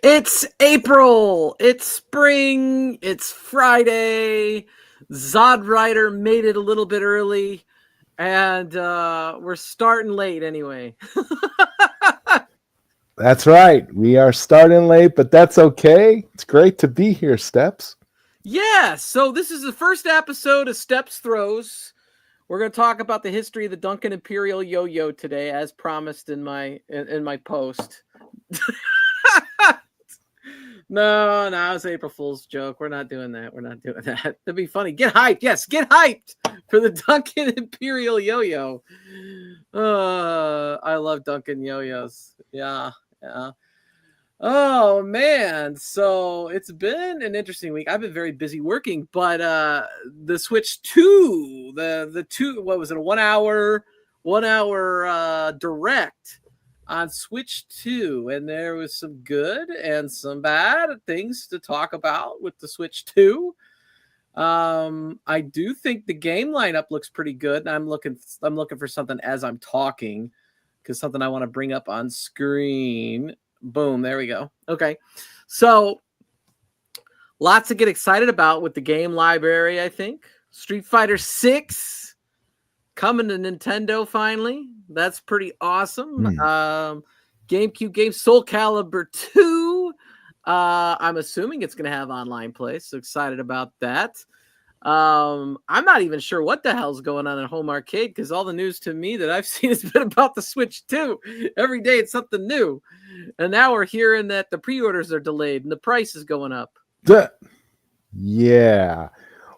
It's April. It's spring. It's Friday. Zod Rider made it a little bit early, and we're starting late anyway. That's right. We are starting late, but that's okay. It's great to be here, Steps. Yeah, so this is the first episode of Steps Throws. We're going to talk about the history of the Duncan Imperial Yo-Yo today, as promised in my post. No, it's April Fool's joke. We're not doing that. That'd be funny. Get hyped. Yes, get hyped for the Duncan Imperial Yo-Yo. I love Duncan Yo-Yos. Yeah. Oh man, so it's been an interesting week. I've been very busy working, but the Switch 2, the two, what was it, a 1 hour direct on Switch 2, and there was some good and some bad things to talk about with the Switch 2. I do think the game lineup looks pretty good, and I'm looking for something as I'm talking, because something I want to bring up on screen. Boom, there we go. Okay, so lots to get excited about with the game library. I think Street Fighter 6 coming to Nintendo finally. That's pretty awesome. Gamecube game Soul Calibur 2. I'm assuming it's going to have online play, so excited about that. I'm not even sure what the hell's going on at Home Arcade, because all the news to me that I've seen has been about the Switch 2. Every day it's something new. And now we're hearing that the pre-orders are delayed and the price is going up. Yeah.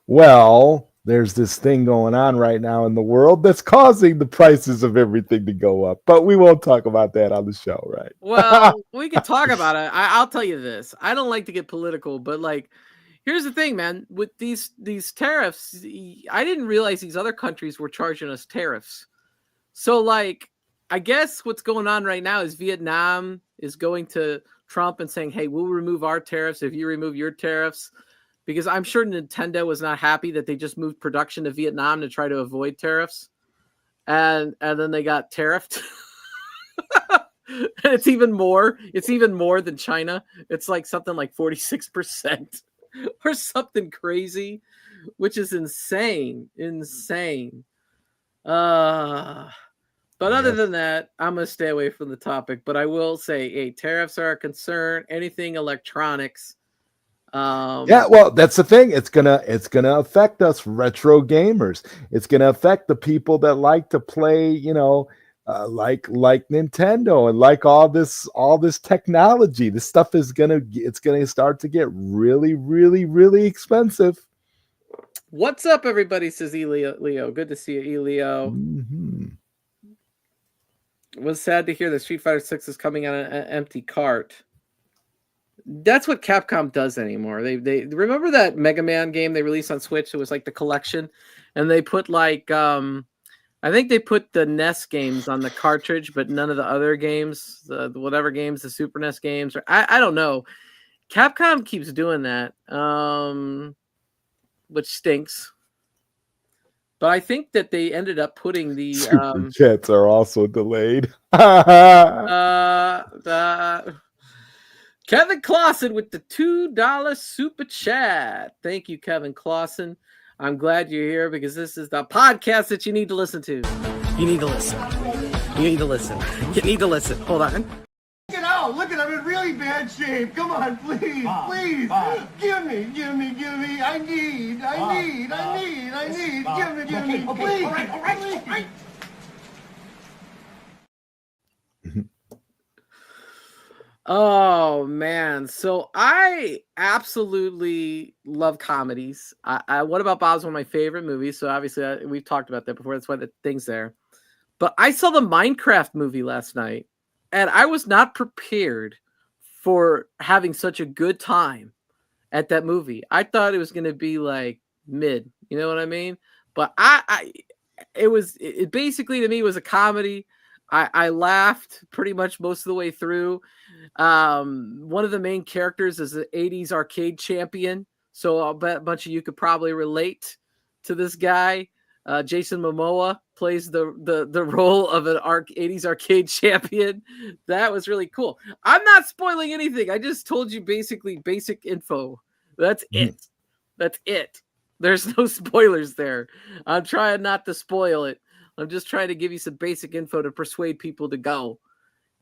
Well, there's this thing going on right now in the world that's causing the prices of everything to go up. But we won't talk about that on the show, right? Well, we can talk about it. I'll tell you this. I don't like to get political, but here's the thing, man. With these tariffs, I didn't realize these other countries were charging us tariffs. So, I guess what's going on right now is Vietnam is going to Trump and saying, hey, we'll remove our tariffs if you remove your tariffs. Because I'm sure Nintendo was not happy that they just moved production to Vietnam to try to avoid tariffs. And then they got tariffed. It's even more than China. It's something like 46% or something crazy, which is insane. But other than that, I'm going to stay away from the topic. But I will say, hey, tariffs are a concern. Anything electronics. Yeah, well, that's the thing. It's gonna affect us retro gamers. It's gonna affect the people that like to play, like Nintendo and like all this technology. This stuff is gonna start to get really, really, really expensive. What's up, everybody? Says Leo. Good to see you, Leo. Mm-hmm. It was sad to hear that Street Fighter 6 is coming on an empty cart. That's what Capcom does anymore. They remember that Mega Man game they released on Switch? It was the collection, and they put I think they put the NES games on the cartridge, but none of the other games, the whatever games, the Super NES games, or I don't know. Capcom keeps doing that, which stinks. But I think that they ended up putting the Super chats are also delayed. Kevin Clausen with the $2 super chat. Thank you, Kevin Clausen. I'm glad you're here because this is the podcast that you need to listen to. You need to listen. Hold on. Look at I'm in really bad shape. Come on, please. Give me. I need. Give me. Please. All right. Oh man, so I absolutely love comedies. What About Bob's one of my favorite movies, so obviously we've talked about that before. That's why the thing's there. But I saw the Minecraft movie last night, and I was not prepared for having such a good time at that movie. I thought it was going to be mid, you know what I mean? But it basically to me was a comedy. I laughed pretty much most of the way through. One of the main characters is an 80s arcade champion. So I'll bet a bunch of you could probably relate to this guy. Jason Momoa plays the role of an 80s arcade champion. That was really cool. I'm not spoiling anything. I just told you basically basic info. That's it. That's it. There's no spoilers there. I'm trying not to spoil it. I'm just trying to give you some basic info to persuade people to go.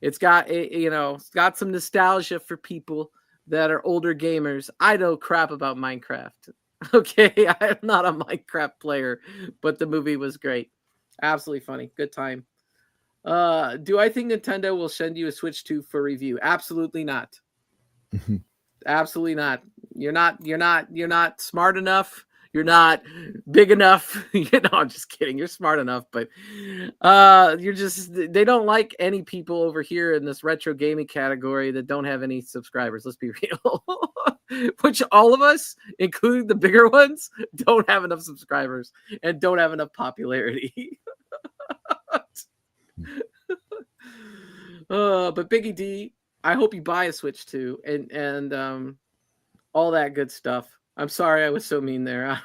It's got it's got some nostalgia for people that are older gamers. I know crap about Minecraft. Okay, I'm not a Minecraft player, but the movie was great. Absolutely funny. Good time. Do I think Nintendo will send you a Switch 2 for review? Absolutely not. Absolutely not. You're not smart enough. You're not big enough. I'm just kidding. You're smart enough, but they don't like any people over here in this retro gaming category that don't have any subscribers. Let's be real. Which all of us, including the bigger ones, don't have enough subscribers and don't have enough popularity. But Biggie D, I hope you buy a Switch 2 and all that good stuff. I'm sorry I was so mean there.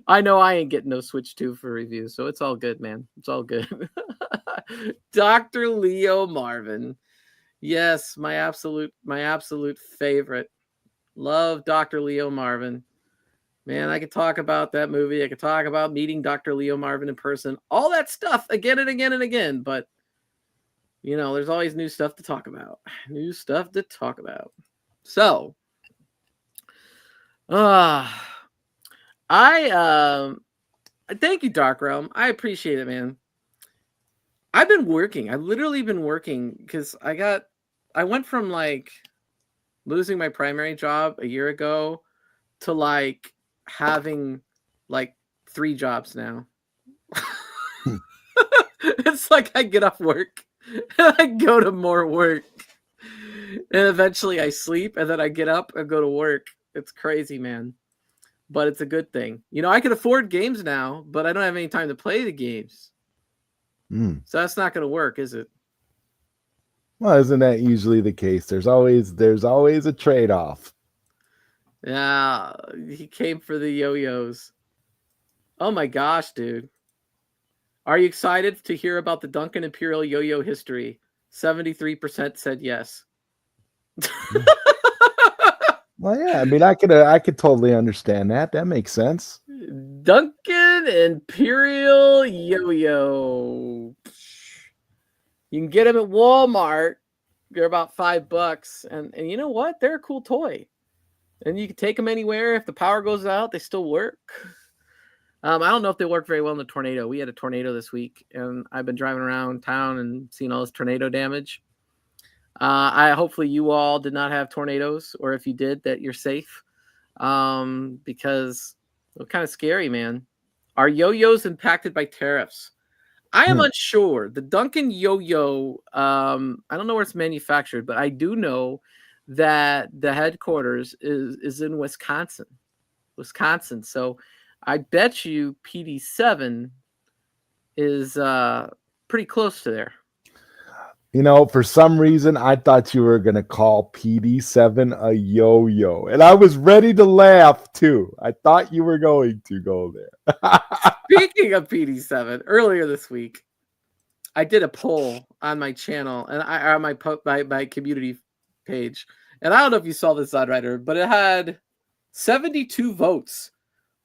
I know I ain't getting no Switch 2 for review, so it's all good, man. It's all good. Dr. Leo Marvin. Yes, my absolute favorite. Love Dr. Leo Marvin. Man, I could talk about that movie. I could talk about meeting Dr. Leo Marvin in person. All that stuff again and again and again. But, there's always new stuff to talk about. New stuff to talk about. So, I thank you, Dark Realm. I appreciate it, man. I've been working. I've literally been working because I went from like losing my primary job a year ago to like having like 3 jobs now. It's like I get off work and I go to more work. And eventually I sleep and then I get up and go to work. It's crazy, man. But it's a good thing. I can afford games now, but I don't have any time to play the games. So that's not going to work, is it? Well, isn't that usually the case? There's always a trade-off. Yeah, he came for the yo-yos. Oh my gosh, dude. Are you excited to hear about the Duncan Imperial yo-yo history? 73% said yes. Well, yeah, I mean, I could totally understand that. That makes sense. Duncan Imperial yo-yo. You can get them at Walmart. They're about $5, and you know what? They're a cool toy, and you can take them anywhere. If the power goes out, they still work. I don't know if they work very well in the tornado. We had a tornado this week, and I've been driving around town and seeing all this tornado damage. Hopefully you all did not have tornadoes, or if you did, that you're safe. Because it's kind of scary, man. Are yo-yos impacted by tariffs? I am unsure. The Duncan yo-yo, I don't know where it's manufactured, but I do know that the headquarters is in Wisconsin. So I bet you PD7 is pretty close to there. For some reason, I thought you were going to call PD7 a yo-yo. And I was ready to laugh, too. I thought you were going to go there. Speaking of PD7, earlier this week, I did a poll on my channel and on my community page. And I don't know if you saw this, Oddrider, but it had 72 votes.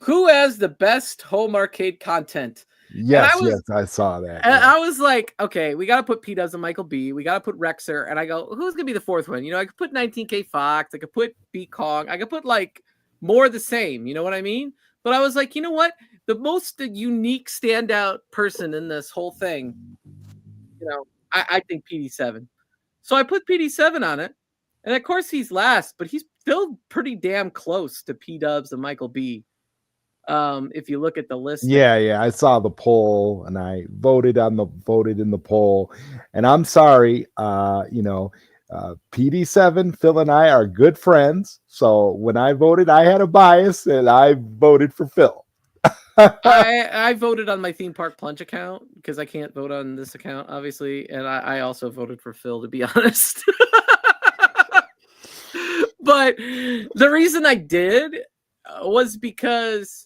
Who has the best home arcade content? Yes, I saw that. And I was like, okay, we got to put P-Dubs and Michael B. We got to put Rexer. And I go, who's going to be the fourth one? I could put 19K Fox. I could put B-Kong. I could put like more of the same. You know what I mean? But I was like, you know what? The most unique standout person in this whole thing, I think PD7. So I put PD7 on it. And of course he's last, but he's still pretty damn close to P-Dubs and Michael B. If you look at the list. Yeah, I saw the poll and I voted in the poll. And I'm sorry, PD7, Phil and I are good friends. So when I voted, I had a bias and I voted for Phil. I voted on my Theme Park Plunge account because I can't vote on this account, obviously. And I also voted for Phil, to be honest. But the reason I did was because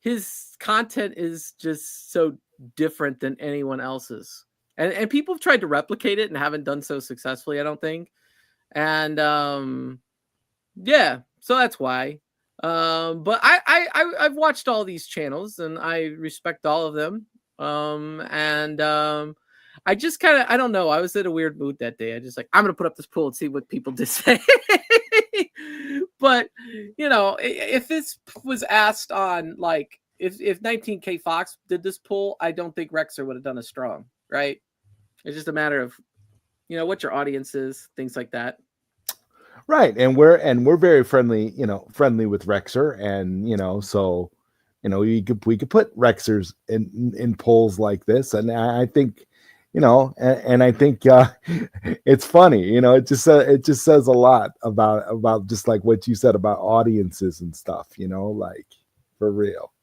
his content is just so different than anyone else's. And people have tried to replicate it and haven't done so successfully, I don't think. And yeah, so that's why. But I've watched all these channels and I respect all of them. I just kind of, I don't know. I was in a weird mood that day. I just like, I'm going to put up this poll and see what people just say. But, you know, if this was asked on like, if 19K Fox did this poll, I don't think Rexer would have done as strong, right? It's just a matter of, you know, what your audience is, things like that. Right. And we're very friendly, you know, friendly with Rexer. And, you know, so, you know, we could put Rexers in polls like this. And I think, you know, and I think it's funny, you know, it just says a lot about just like what you said about audiences and stuff, you know, like for real.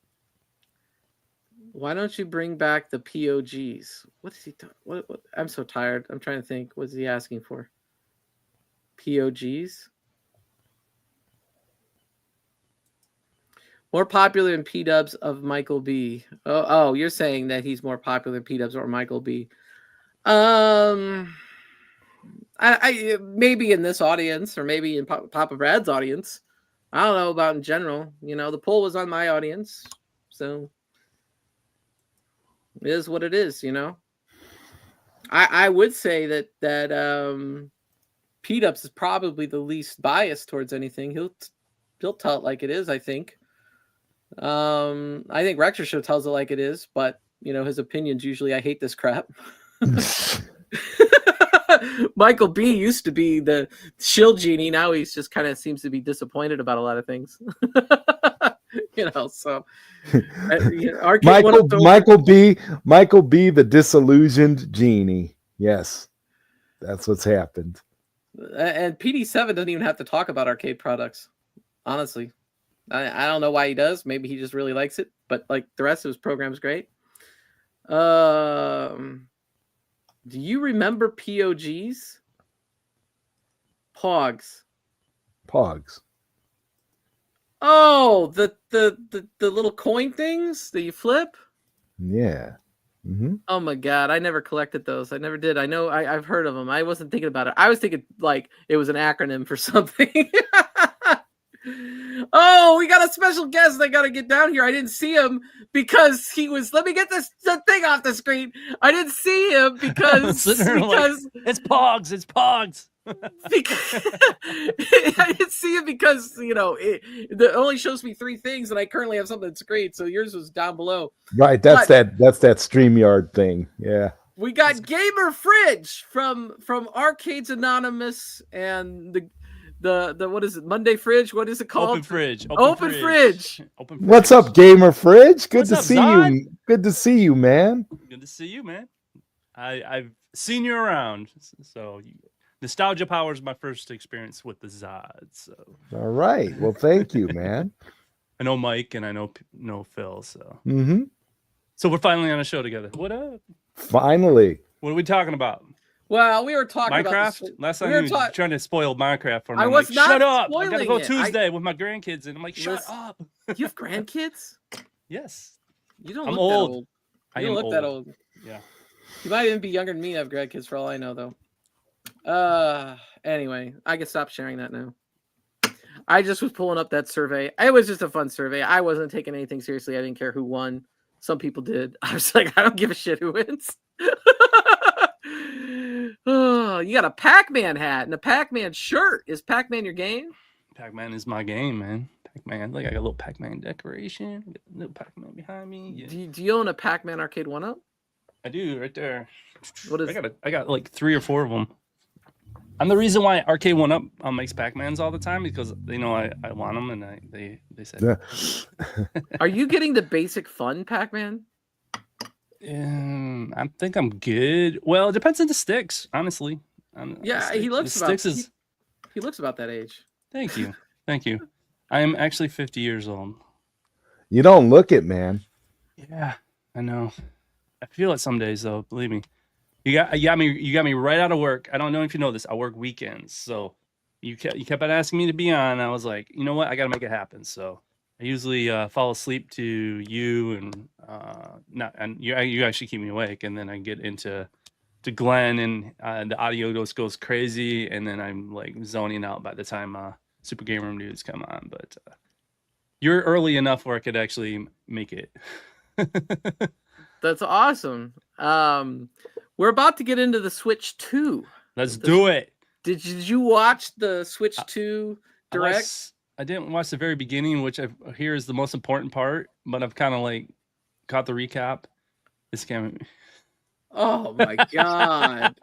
Why don't you bring back the POGs? What is he talking? What? I'm so tired. I'm trying to think. What's he asking for? POGs? More popular than P-dubs of Michael B. Oh, you're saying that he's more popular than P-dubs or Michael B. I maybe in this audience or maybe in Papa Brad's audience. I don't know about in general. You know, the poll was on my audience, so it is what it is. You know, I would say that P-dubs is probably the least biased towards anything. He'll tell it like it is. I think. I think Rexer Show tells it like it is, but you know his opinions usually I hate this crap. Michael B used to be the shield genie. Now he's just kind of seems to be disappointed about a lot of things. You know, so Michael B, the disillusioned genie. Yes, that's what's happened. And PD7 doesn't even have to talk about arcade products. Honestly, I don't know why he does. Maybe he just really likes it. But like the rest of his program's great. Do you remember POGs? Pogs. Oh, the little coin things that you flip? Yeah. Mm-hmm. Oh my God, I never collected those. I never did. I know I've heard of them. I wasn't thinking about it. I was thinking like it was an acronym for something. Oh, we got a special guest. I got to get down here. I didn't see him because he was. Let me get this thing off the screen. I didn't see him because it's Pogs. It's Pogs. Because I didn't see it because you know it only shows me 3 things, and I currently have something on the screen. So yours was down below. Right. That's that StreamYard thing. Yeah. We got Gamer Fridge from Arcades Anonymous and the what is it? Monday Fridge? What is it called? Open Fridge. What's up, Gamer Fridge? Good to see Zod? you. Good to see you, man. Good to see you, man. I've seen you around, so nostalgia power is my first experience with the Zod. So all right. Well, thank you, man. I know Mike and I know Phil. So so we're finally on a show together. What up? Finally. What are we talking about? Well, we were talking Minecraft. About Last time you were trying to spoil Minecraft for me. I was like, not shut up. I spoiling gotta go it. Tuesday with my grandkids, and I'm like, shut up. You have grandkids? Yes. You don't I'm look old. that old. You don't look that old. Yeah. You might even be younger than me and have grandkids for all I know, though. Anyway, I can stop sharing that now. I just was pulling up that survey. It was just a fun survey. I wasn't taking anything seriously. I didn't care who won. Some people did. I was like, I don't give a shit who wins. Oh, you got a Pac-Man hat and a Pac-Man shirt. Is Pac-Man your game? Pac-Man is my game, man. Pac-Man. Like I got a little Pac-Man decoration. Got a little Pac-Man behind me. Yeah. Do you own a Pac-Man arcade 1-up? I do, right there. What is? I got like 3 or 4 of them. I'm the reason why Arcade 1-Up makes Pac-Mans all the time because they know I want them and they said. Yeah. Are you getting the basic fun Pac-Man? I think I'm good. Well, it depends on the sticks, honestly. Yeah, he looks about that age. Thank you. I am actually 50 years old. You don't look it, man. Yeah, I know. I feel it some days though. Believe me. You got me right out of work. I don't know if you know this. I work weekends, so you kept on asking me to be on. I was like, you know what? I got to make it happen. So I usually fall asleep to you and you actually keep me awake, and then I get into Glenn, and the audio goes crazy, and then I'm like zoning out by the time Super Game Room dudes come on. But you're early enough where I could actually make it. That's awesome. We're about to get into the Switch 2. Let's do it. Did you watch the Switch 2 Direct? I didn't watch the very beginning, which I hear is the most important part, but I've kind of like caught the recap. It's kind of... Oh my god!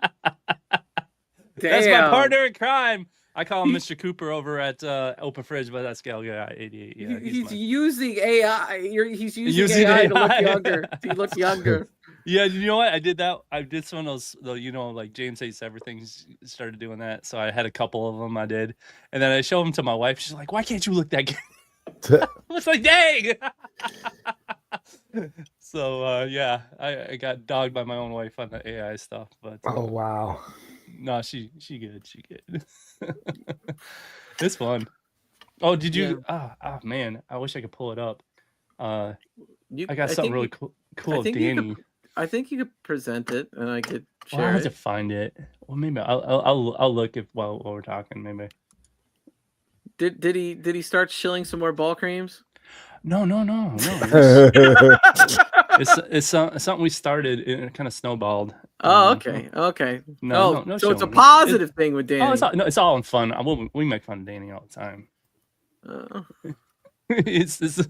That's my partner in crime. I call him Mr. Cooper over at Open Fridge, but that's Gal Guy 88. Yeah, he's using AI. He's using AI to look younger. To look younger. Yeah, you know what? I did that. I did some of those, like James Hates Everything started doing that. So I had a couple of them I did. And then I showed them to my wife. She's like, why can't you look that good? I was like, dang. So, yeah, I got dogged by my own wife on the AI stuff. But oh, wow. No, she good. She good. It's fun. Oh, did you? Yeah. Oh, man. I wish I could pull it up. I got I something really cool of Danny. I think you could present it, and I could share I'll have to find it. Well, maybe I'll look while we're talking. Maybe. Did he start shilling some more ball creams? No. It's something we started. It kind of snowballed. Oh, okay. No, so it's a positive thing with Danny. Oh, it's all in fun. We make fun of Danny all the time. It's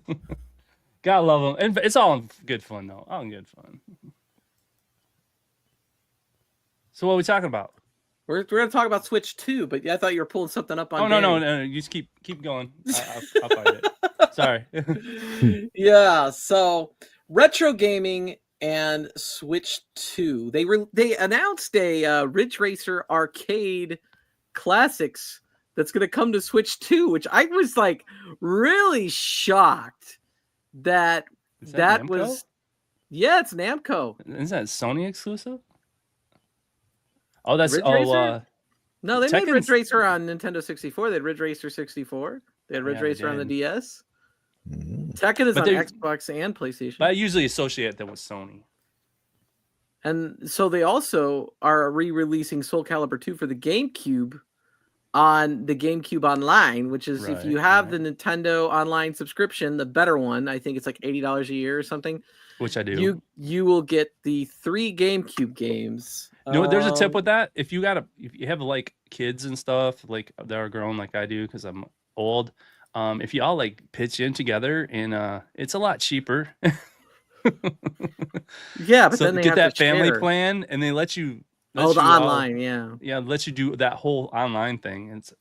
gotta love him, and it's all in good fun though. All in good fun. So what are we talking about? We're gonna talk about Switch 2, but I thought you were pulling something up on. Oh no! You just keep going. I'll find it. Sorry. Yeah. So retro gaming and Switch 2. They announced a Ridge Racer Arcade Classics that's gonna come to Switch 2, which I was like really shocked that was. Yeah, it's Namco. Is that Sony exclusive? Oh, that's Ridge Racer? No, they made Ridge Racer on Nintendo 64. They had Ridge Racer 64. They had Ridge Racer on the DS. Tekken is on Xbox and PlayStation. But I usually associate them with Sony. And so they also are re-releasing Soul Calibur 2 for the GameCube on the GameCube Online, which is if you have the Nintendo Online subscription, the better one, I think it's like $80 a year or something. Which I do. You will get the 3 GameCube games. You know, there's a tip with that. If you have like kids and stuff like that are grown like I do because I'm old, if you all like pitch in together, and it's a lot cheaper. Yeah, but so then they get have that to family share. plan, and they let you. The online, yeah, let you do that whole online thing. It's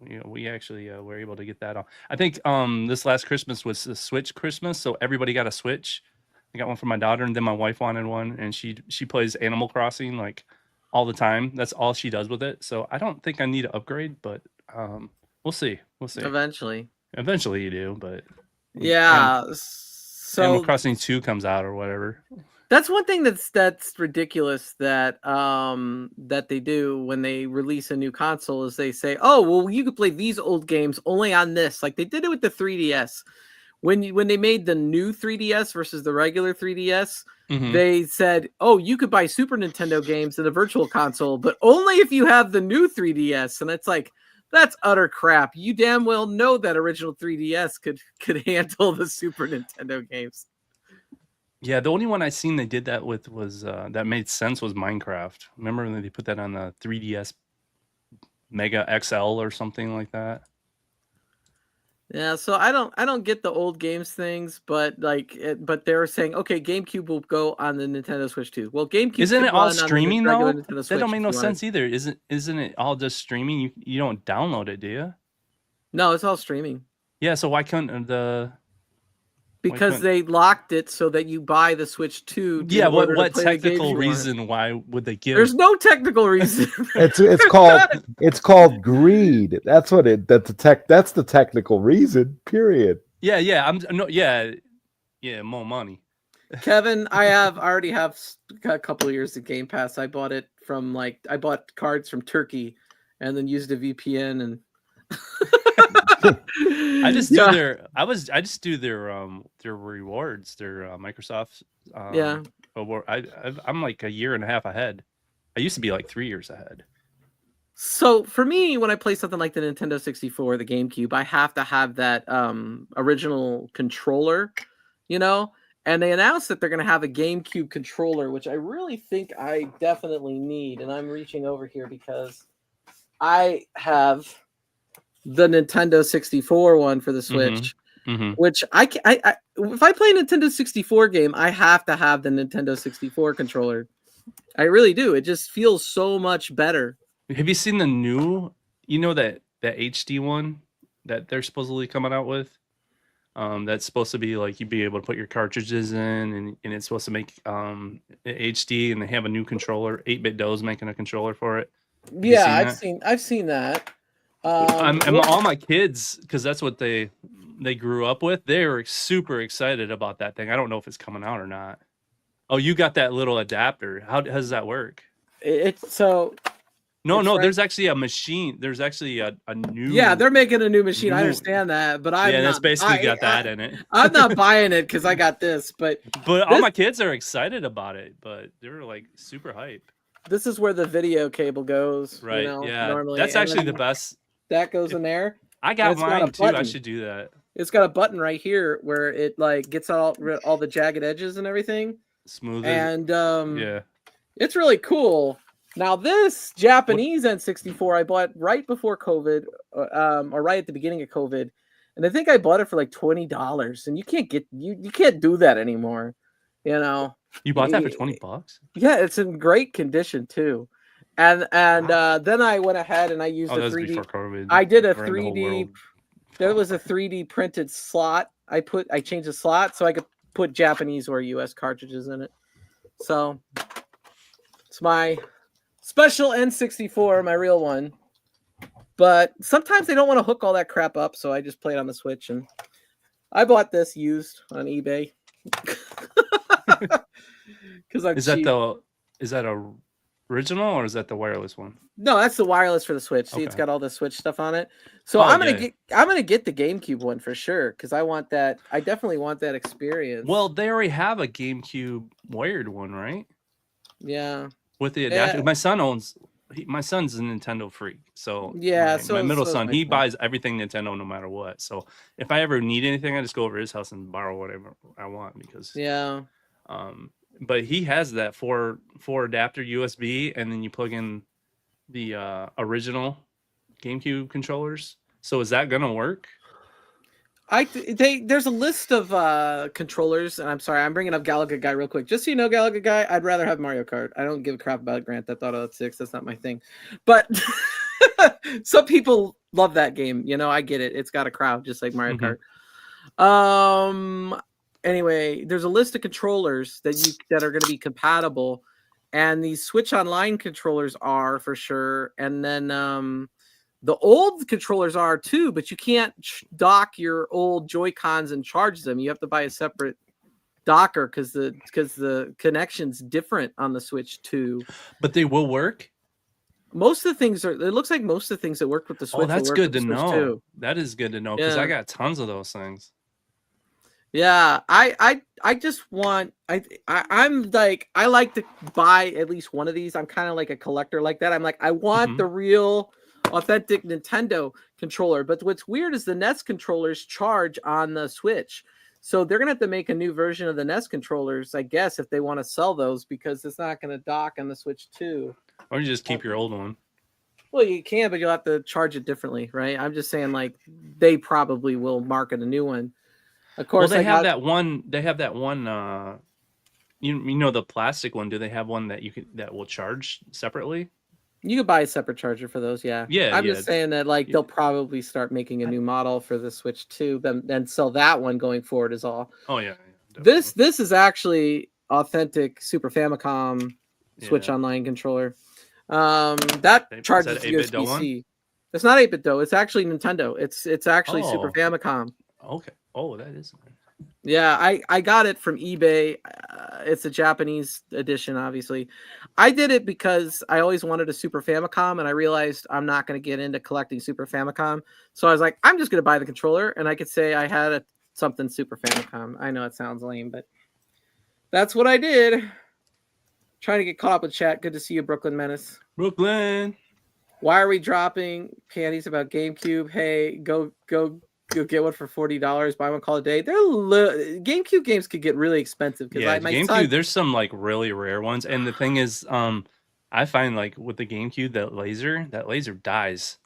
we actually were able to get that on. I think this last Christmas was the Switch Christmas, so everybody got a Switch. I got one for my daughter, and then my wife wanted one, and she plays Animal Crossing like all the time. That's all she does with it. So I don't think I need to upgrade, but we'll see. Eventually you do, but yeah. So Animal Crossing 2 comes out or whatever. That's one thing that's ridiculous that they do when they release a new console is they say, oh, well, you could play these old games only on this. Like they did it with the 3DS. When they made the new 3DS versus the regular 3DS, they said, oh, you could buy Super Nintendo games in a virtual console, but only if you have the new 3DS. And it's like, that's utter crap. You damn well know that original 3DS could handle the Super Nintendo games. Yeah, the only one I seen they did that with was that made sense was Minecraft. Remember when they put that on the 3DS Mega XL or something like that? Yeah, so I don't get the old games things, but but they're saying okay, GameCube will go on the Nintendo Switch too. Well, GameCube isn't it all streaming though? That don't make no sense either. Isn't it all just streaming? You don't download it, do you? No, it's all streaming. Yeah, so why couldn't the? Because they locked it so that you buy the Switch 2. Yeah, what technical reason? Why would they give? There's no technical reason. it's called greed. That's the technical reason. Period. Yeah. More money. Kevin, I already have a couple of years of Game Pass. I bought it from I bought cards from Turkey, and then used a VPN and. I just do I just do their rewards, their Microsoft award. I'm like a year and a half ahead. I used to be like 3 years ahead. So for me, when I play something like the Nintendo 64, the GameCube, I have to have that original controller, you know. And they announced that they're going to have a GameCube controller, which I really think I definitely need. And I'm reaching over here because I have the Nintendo 64 one for the Switch, which I if I play a Nintendo 64 game, I have to have the Nintendo 64 controller. I really do. It just feels so much better. Have you seen the new, that HD one that they're supposedly coming out with? That's supposed to be like you'd be able to put your cartridges in, and it's supposed to make HD, and they have a new controller. 8-Bit Do's making a controller for it. Yeah, I've seen that. And all my kids, because that's what they grew up with, they were super excited about that thing. I don't know if it's coming out or not. Oh, you got that little adapter. How does that work? No, there's actually a machine. There's actually a new. Yeah, they're making a new machine. I understand that, but that's basically got that in it. I'm not buying it because I got this, but all my kids are excited about it. But they're like super hype. This is where the video cable goes, right? Yeah, normally that's actually the best. That goes in there. I got mine too. I should do that. It's got a button right here where it like gets all the jagged edges and everything. Smooth. And it's really cool. Now this Japanese N64 I bought right before COVID, or right at the beginning of COVID, and I think I bought it for like $20. And you can't you can't do that anymore. You bought that for $20? Yeah, it's in great condition too. And then I went ahead and I used a 3D. Before COVID. I did a 3D. There was a 3D printed slot. I changed the slot so I could put Japanese or US cartridges in it. So it's my special N64, my real one. But sometimes they don't want to hook all that crap up, so I just play it on the Switch. And I bought this used on eBay. Because is that a original or is that the wireless one? No, that's the wireless for the Switch. See, It's got all the Switch stuff on it. So I'm gonna get the GameCube one for sure because I want that. I definitely want that experience. Well, they already have a GameCube wired one, right? Yeah. With the adapter, my son's a Nintendo freak. So my middle son, he buys everything Nintendo no matter what. So if I ever need anything, I just go over to his house and borrow whatever I want because but he has that four adapter USB, and then you plug in the original GameCube controllers. So is that gonna work? There's a list of controllers, and I'm sorry, I'm bringing up Galaga Guy real quick. Just so you know, Galaga Guy, I'd rather have Mario Kart. I don't give a crap about Grand Theft Auto 6. That's not my thing. But some people love that game. I get it. It's got a crowd, just like Mario Kart. Anyway, there's a list of controllers that are going to be compatible, and these Switch Online controllers are for sure. And then the old controllers are too, but you can't dock your old Joy-Cons and charge them. You have to buy a separate docker because the connection's different on the Switch 2. But they will work. Most of the things it looks like most of the things that work with the Switch. Oh, that's good to know. Too. That is good to know because I got tons of those things. Yeah, I just want I'm like I like to buy at least one of these. I'm kind of like a collector like that. I'm like I want the real authentic Nintendo controller. But what's weird is the NES controllers charge on the Switch. So they're gonna have to make a new version of the NES controllers, I guess, if they want to sell those because it's not gonna dock on the Switch 2. Or you just keep your old one. Well, you can, but you'll have to charge it differently, right? I'm just saying like they probably will market a new one. Of course, they have that one. They have that one. The plastic one. Do they have one that will charge separately? You could buy a separate charger for those. Yeah. I'm just saying that they'll probably start making a new model for the Switch 2, then sell that one going forward. Is all. Oh yeah. This is actually authentic Super Famicom Switch Online controller. That charges USB-C. It's not 8-bit though. It's actually Nintendo. It's actually Super Famicom. Okay. Oh, that is. Yeah, I got it from eBay. it's a Japanese edition, obviously. I did it because I always wanted a Super Famicom, and I realized I'm not going to get into collecting Super Famicom. So I was like, I'm just going to buy the controller, and I could say I had something Super Famicom. I know it sounds lame, but that's what I did. Trying to get caught up with chat. Good to see you, Brooklyn Menace. Brooklyn. Why are we dropping panties about GameCube? Hey, go get one for $40. Buy one, call it a day. GameCube games could get really expensive because GameCube. There's some like really rare ones, and the thing is, I find like with the GameCube, that laser dies.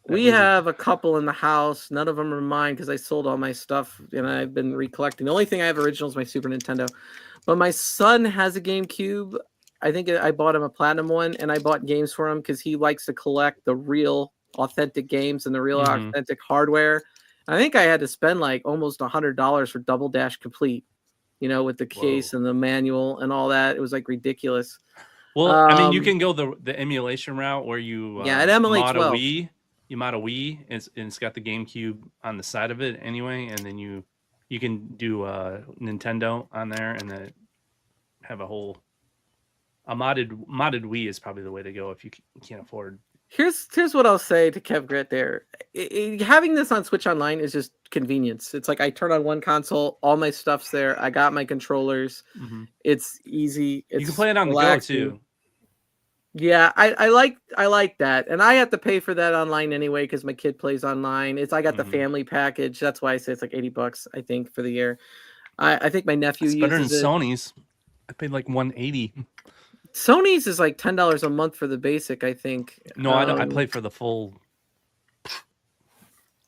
We have a couple in the house. None of them are mine because I sold all my stuff and I've been recollecting. The only thing I have original is my Super Nintendo. But my son has a GameCube. I think I bought him a platinum one, and I bought games for him because he likes to collect the real authentic games and the real authentic hardware. I think I had to spend like almost $100 for Double Dash Complete, with the case and the manual and all that. It was like ridiculous. Well, I mean, you can go the emulation route where you it emulates mod well. You mod a Wii, and it's got the GameCube on the side of it anyway, and then you can do Nintendo on there, and then have a modded Wii is probably the way to go if you can't afford. Here's what I'll say to Kev Grit there. Having this on Switch Online is just convenience. It's like I turn on one console, all my stuff's there. I got my controllers. It's easy. You can play it on the go too. Yeah, I like that, and I have to pay for that online anyway because my kid plays online. I got the family package. That's why I say it's like $80, I think, for the year. I think my nephew uses better than Sony's. I paid like $180. Sony's is like $10 a month for the basic, I think. No, I don't. I play for the full.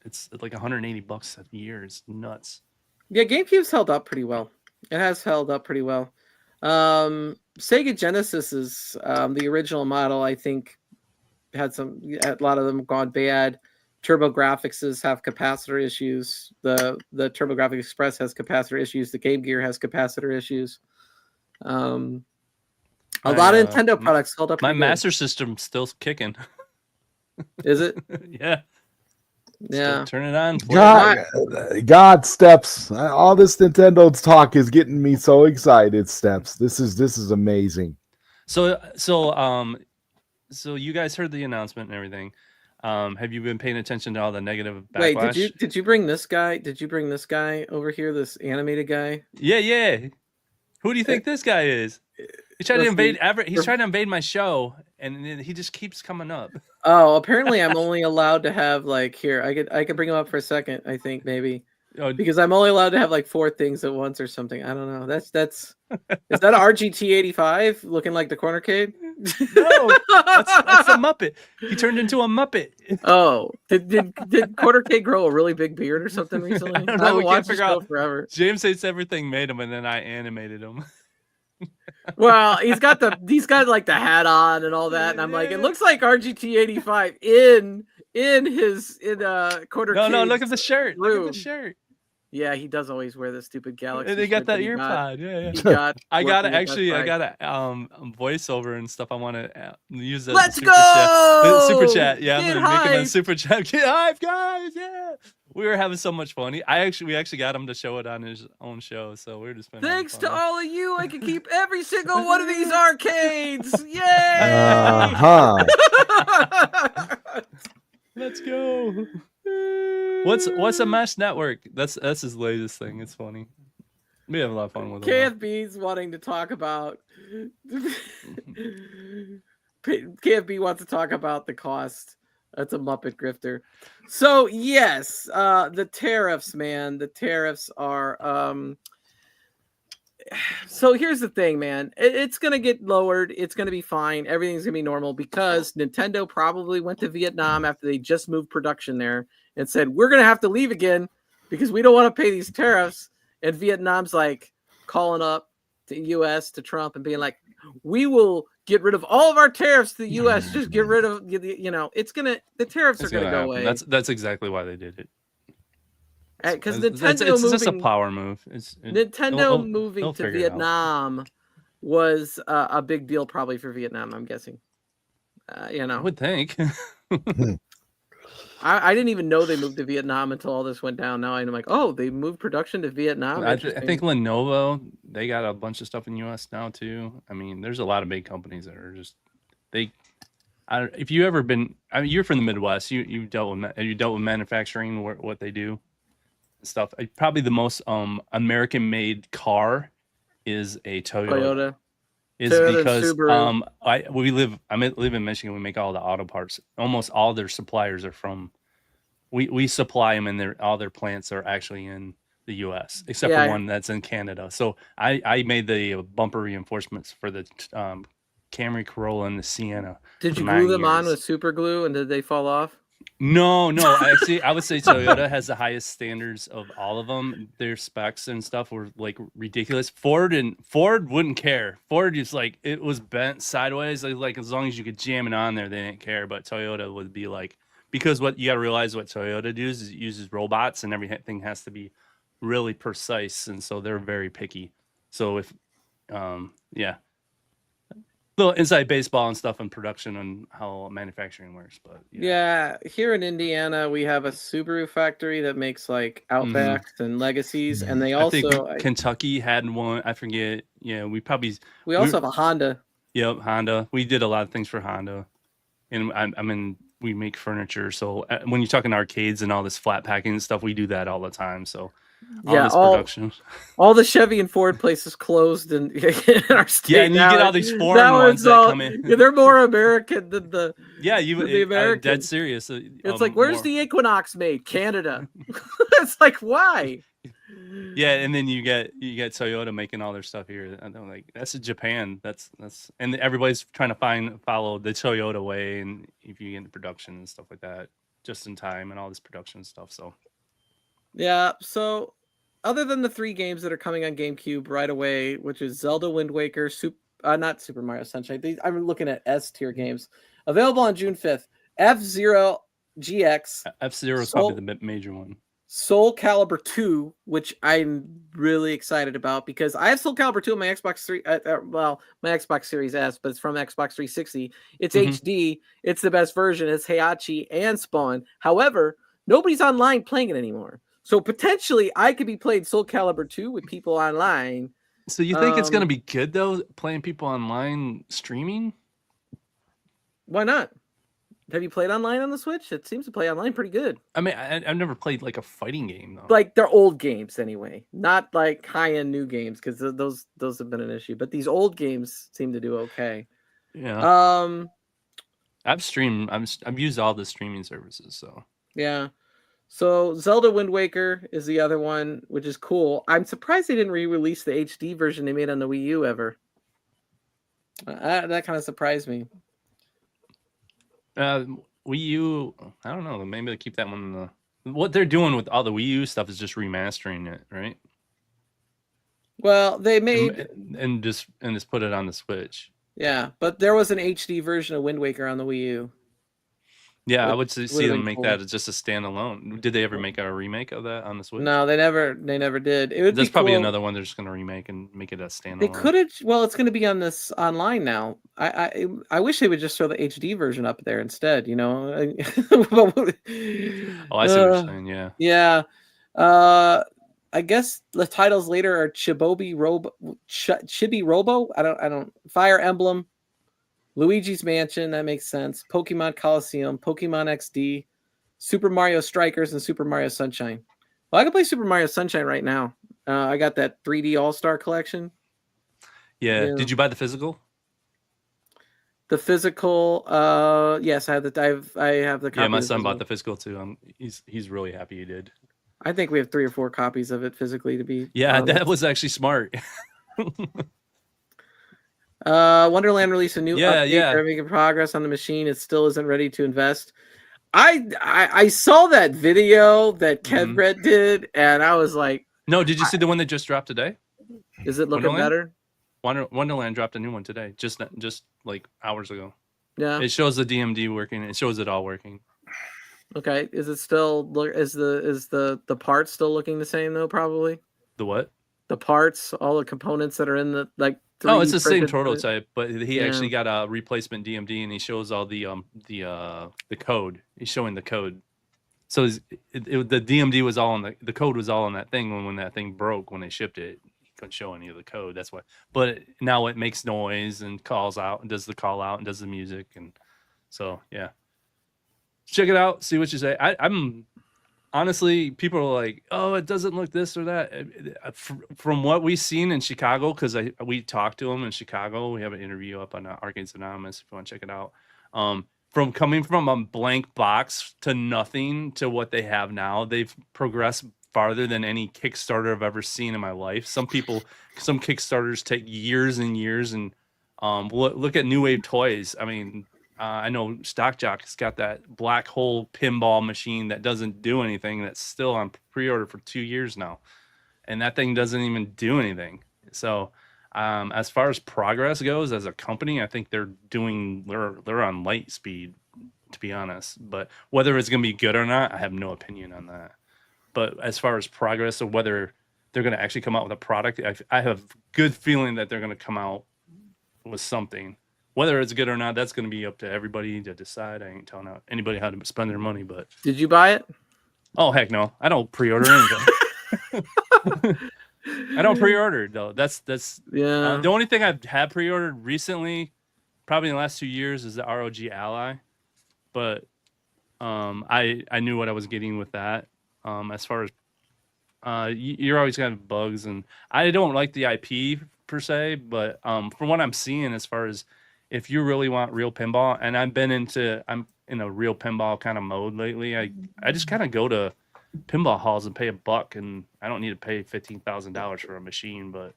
It's like $180 a year. It's nuts. Yeah, GameCube's held up pretty well. It has held up pretty well. Sega Genesis is the original model. I think had a lot of them gone bad. TurboGrafx have capacitor issues. The TurboGrafx Express has capacitor issues. The Game Gear has capacitor issues. A lot of Nintendo products held up. My Master System's still kicking. Is it? Yeah. Yeah. Turn it on. God, Steps. All this Nintendo talk is getting me so excited, Steps. This is amazing. So you guys heard the announcement and everything. Have you been paying attention to all the negative backlash? Wait, did you bring this guy? Did you bring this guy over here? This animated guy? Yeah. Who do you think this guy is? He's trying to invade. He's trying to invade my show, and he just keeps coming up. Oh, apparently I'm only allowed to have like here. I could bring him up for a second. I think maybe because I'm only allowed to have like 4 things at once or something. I don't know. That's is that RGT85 looking like the Corner Cade? No, that's a Muppet. He turned into a Muppet. Oh, did Corner Cade grow a really big beard or something recently? I don't know. We can't figure out forever. James hates everything made him, and then I animated him. Well, he's got like the hat on and all that, and I'm like, it looks like RGT85 in Corner. No, look at the shirt. Look at the shirt. Yeah, he does always wear the stupid Galaxy. And they got that ear pod. Yeah. I got a voiceover and stuff. I want to use that. Let's go! Super chat. Yeah, I'm gonna make him a super chat. Get hype, guys! Yeah, we were having so much fun. We actually got him to show it on his own show, so we were just. Thanks to all of you, I can keep every single one of these arcades. Yay! Let's go. What's a mesh network? That's his latest thing. It's funny. We have a lot of fun with it. KFB's wanting to talk about. KFB wants to talk about the cost. That's a Muppet grifter. So yes, the tariffs, man. The tariffs are. So here's the thing, man. It's gonna get lowered. It's gonna be fine. Everything's gonna be normal because Nintendo probably went to Vietnam after they just moved production there and said, we're going to have to leave again because we don't want to pay these tariffs. And Vietnam's like calling up the U.S. to Trump and being like, we will get rid of all of our tariffs to the U.S. Just get rid of, the tariffs are going to go away. That's exactly why they did it. Because Nintendo it's just a power move. Nintendo moving to Vietnam was a big deal probably for Vietnam, I'm guessing. I would think. I didn't even know they moved to Vietnam until all this went down. Now I'm like, oh, they moved production to Vietnam. I think Lenovo, they got a bunch of stuff in U.S. now too. I mean, there's a lot of big companies that are just if you ever been, I mean, you're from the Midwest. You dealt with manufacturing, what they do, and stuff. Probably the most American-made car is a Toyota. Is Toyota because Subaru. I live in Michigan. We make all the auto parts. Almost all their suppliers are from. We supply them, and all their plants are actually in the U.S. except for one that's in Canada. So I made the bumper reinforcements for the Camry, Corolla, and the Sienna. Did you glue them on with super glue, and did they fall off? No. Actually, I would say Toyota has the highest standards of all of them. Their specs and stuff were like ridiculous. Ford wouldn't care. Ford just like it was bent sideways. Like as long as you could jam it on there, they didn't care. But Toyota would be like, because what you got to realize what Toyota does is it uses robots, and everything has to be really precise, and so they're very picky. So if little inside baseball and stuff and production and how manufacturing works, but here in Indiana we have a Subaru factory that makes like Outbacks and Legacies, and they also I think Kentucky had one. I forget. Yeah, we also have a Honda. Yep, Honda. We did a lot of things for Honda, and I mean we make furniture. So when you're talking arcades and all this flat packing and stuff, we do that all the time. So. Production. All the Chevy and Ford places closed in our state. Yeah, and you get all these foreign ones that come in. They're more American than the the American. Dead serious. It's like, where's the Equinox made? Canada. It's like, why? Yeah, and then you get Toyota making all their stuff here. I'm like, that's in Japan. That's and everybody's trying to follow the Toyota way, and if you get into production and stuff like that, just in time and all this production stuff. So. Yeah, so other than the 3 games that are coming on GameCube right away, which is Zelda, Wind Waker, not Super Mario Sunshine. I'm looking at S-tier games. Available on June 5th. F-Zero GX. F-Zero is probably the major one. Soul Calibur 2, which I'm really excited about because I have Soul Calibur 2 on my Xbox 3. My Xbox Series S, but it's from Xbox 360. It's HD. It's the best version. It's Heihachi and Spawn. However, nobody's online playing it anymore. So potentially, I could be playing Soul Calibur 2 with people online. So you think it's going to be good, though, playing people online streaming? Why not? Have you played online on the Switch? It seems to play online pretty good. I mean, I've never played like a fighting game, though. Like they're old games anyway, not like high-end new games, because those have been an issue. But these old games seem to do okay. Yeah. I've used all the streaming services, so. Yeah. So Zelda Wind Waker is the other one, which is cool. I'm surprised they didn't re-release the HD version they made on the Wii U ever. That kind of surprised me. Wii U, I don't know. Maybe they keep that one. What they're doing with all the Wii U stuff is just remastering it, right? Well, they made and just put it on the Switch. Yeah, but there was an HD version of Wind Waker on the Wii U. Yeah, I would see them make that as just a standalone. Did they ever make a remake of that on the Switch? No, they never did. That's probably another one they're just going to remake and make it a standalone. They could have. Well, it's going to be on this online now. I wish they would just throw the HD version up there instead. You know. Oh, I see what you're saying. Yeah. Yeah. I guess the titles later are Chibi Robo. I don't. Fire Emblem. Luigi's Mansion, that makes sense. Pokemon Coliseum, Pokemon XD, Super Mario Strikers, and Super Mario Sunshine. Well, I can play Super Mario Sunshine right now. I got that 3D All-Star collection. Yeah. Did you buy the physical? The physical, yes, I have the copy. Yeah, my son bought the physical too. He's really happy he did. I think we have 3 or 4 copies of it physically to be. Yeah, that was actually smart. Wonderland released a new update. They're making progress on the machine. It still isn't ready to invest. I saw that video that Kevred did, and I was like, no, did you see the one that just dropped today? Is it looking better? Wonderland dropped a new one today, just like hours ago. Yeah, it shows the DMD working. It shows it all working. Okay, is it still is the parts still looking the same though? Probably. The what? The parts, all the components that are in the like. Oh, it's the same prototype, but he actually got a replacement DMD, and he shows all the code. He's showing the code. So the DMD was all in the code was all in that thing when that thing broke when they shipped it. You couldn't show any of the code. That's why. But now it makes noise and calls out and does the call out and does the music, and so yeah. Check it out. See what you say. I'm honestly, people are like, oh, it doesn't look this or that. From what we've seen in Chicago, because we talked to them in Chicago. We have an interview up on Arcades Anonymous if you want to check it out. From coming from a blank box to nothing to what they have now, they've progressed farther than any Kickstarter I've ever seen in my life. Some Kickstarters take years and years, and look at New Wave Toys. I mean, I know Stock Jock's got that black hole pinball machine that doesn't do anything. That's still on pre-order for 2 years now, and that thing doesn't even do anything. So, as far as progress goes, as a company, I think they're on light speed, to be honest. But whether it's going to be good or not, I have no opinion on that. But as far as progress of whether they're going to actually come out with a product, I have good feeling that they're going to come out with something. Whether it's good or not, that's going to be up to everybody to decide. I ain't telling anybody how to spend their money. But did you buy it? Oh heck no! I don't pre-order anything. I don't pre-order though. That's yeah. The only thing I've had pre-ordered recently, probably in the last 2 years, is the ROG Ally. But I knew what I was getting with that. As far as you're always gonna have bugs, and I don't like the IP per se. But from what I'm seeing, as far as if you really want real pinball, and I'm in a real pinball kind of mode lately. I just kind of go to pinball halls and pay $1, and I don't need to pay $15,000 for a machine. But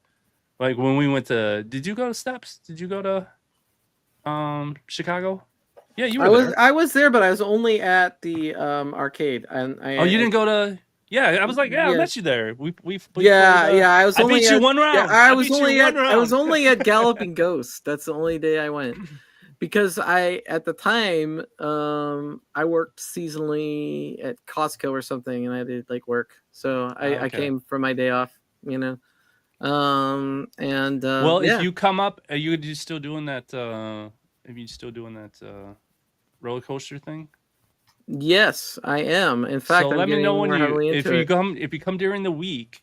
like when we went to, did you go to Steps? Did you go to Chicago? Yeah, you were there. I was there, but I was only at the arcade. And you didn't go to? Yeah, I was like, I met you there. We I was. I beat you one round. Yeah, I was only at Galloping Ghost. That's the only day I went, because at the time I worked seasonally at Costco or something, and I did like work, so I came for my day off, you know. If you come up, are you still doing that? Roller coaster thing? Yes, I am. In fact, so let me know when if you come during the week.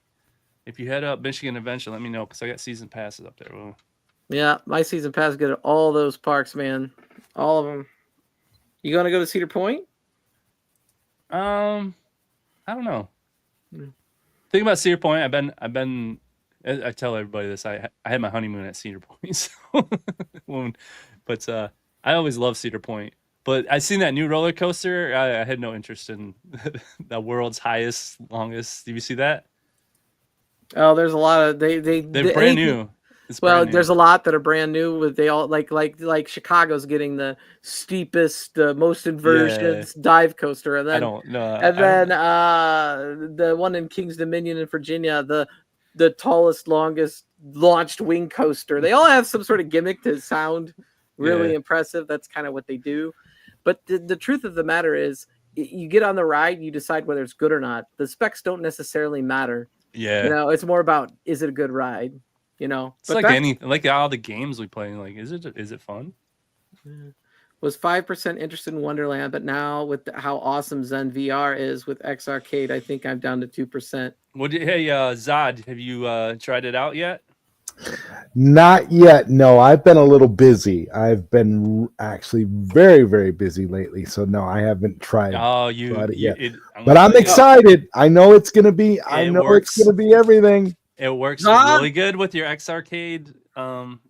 If you head up Michigan Adventure, let me know, because I got season passes up there. Well, yeah, my season pass go to all those parks, man, all of them. You gonna go to Cedar Point? I don't know. Think about Cedar Point. I've been. I tell everybody this. I had my honeymoon at Cedar Point, so but I always love Cedar Point. But I seen that new roller coaster. I had no interest in the world's highest, longest. Did you see that? Oh, there's a lot of they're brand new. There's a lot that are brand new. With they all like Chicago's getting the steepest, most inversions dive coaster, and then the one in Kings Dominion in Virginia, the tallest, longest launched wing coaster. They all have some sort of gimmick to sound really impressive. That's kind of what they do. But the truth of the matter is, you get on the ride, you decide whether it's good or not. The specs don't necessarily matter. Yeah, you know, it's more about, is it a good ride? You know, it's like all the games we play. Like, is it fun? Was 5% interested in Wonderland, but now with how awesome Zen VR is with X Arcade, I think I'm down to 2%. Hey, Zod, have you tried it out yet? Not yet. No, I've been a little busy. I've been actually very, very busy lately. So no, I haven't tried. Tried it yet. But I'm excited. I know it's gonna be. It's gonna be everything. It works really good with your X Arcade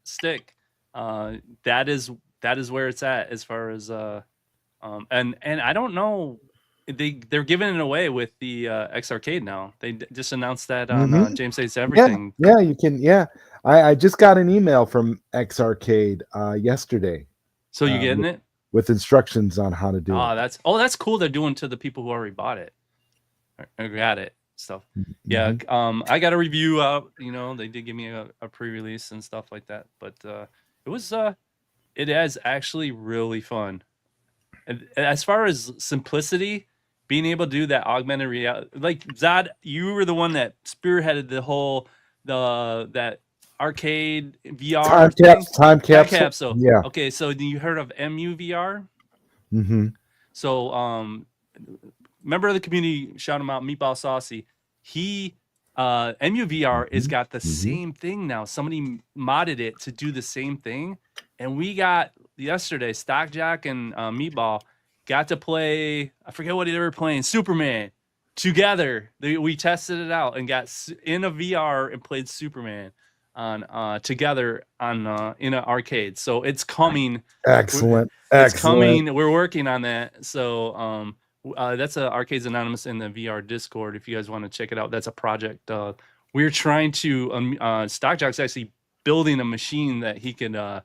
stick. That is where it's at as far as and I don't know. They're giving it away with the X Arcade now. They just announced that on James Saves Everything. Yeah, you can. Yeah, I just got an email from X Arcade yesterday. So you getting it with instructions on how to do it. That's cool. They're doing to the people who already bought it or got it stuff. Yeah, I got a review out. You know, they did give me a pre-release and stuff like that. But it is actually really fun. And as far as simplicity, being able to do that augmented reality, like Zod, you were the one that spearheaded the whole that arcade VR time capsule. Yeah. Okay, so you heard of MUVR? Mm-hmm. So member of the community, shout him out, Meatball Saucy. He MUVR has got the same thing now. Somebody modded it to do the same thing, and we got yesterday Stockjack and Meatball got to play. I forget what they were playing. Superman together. We tested it out and got in a VR and played Superman on together on in an arcade. So it's coming. Excellent. It's coming. We're working on that. So that's Arcades Anonymous in the VR Discord. If you guys want to check it out, that's a project. We're trying to Stockjack's actually building a machine that he can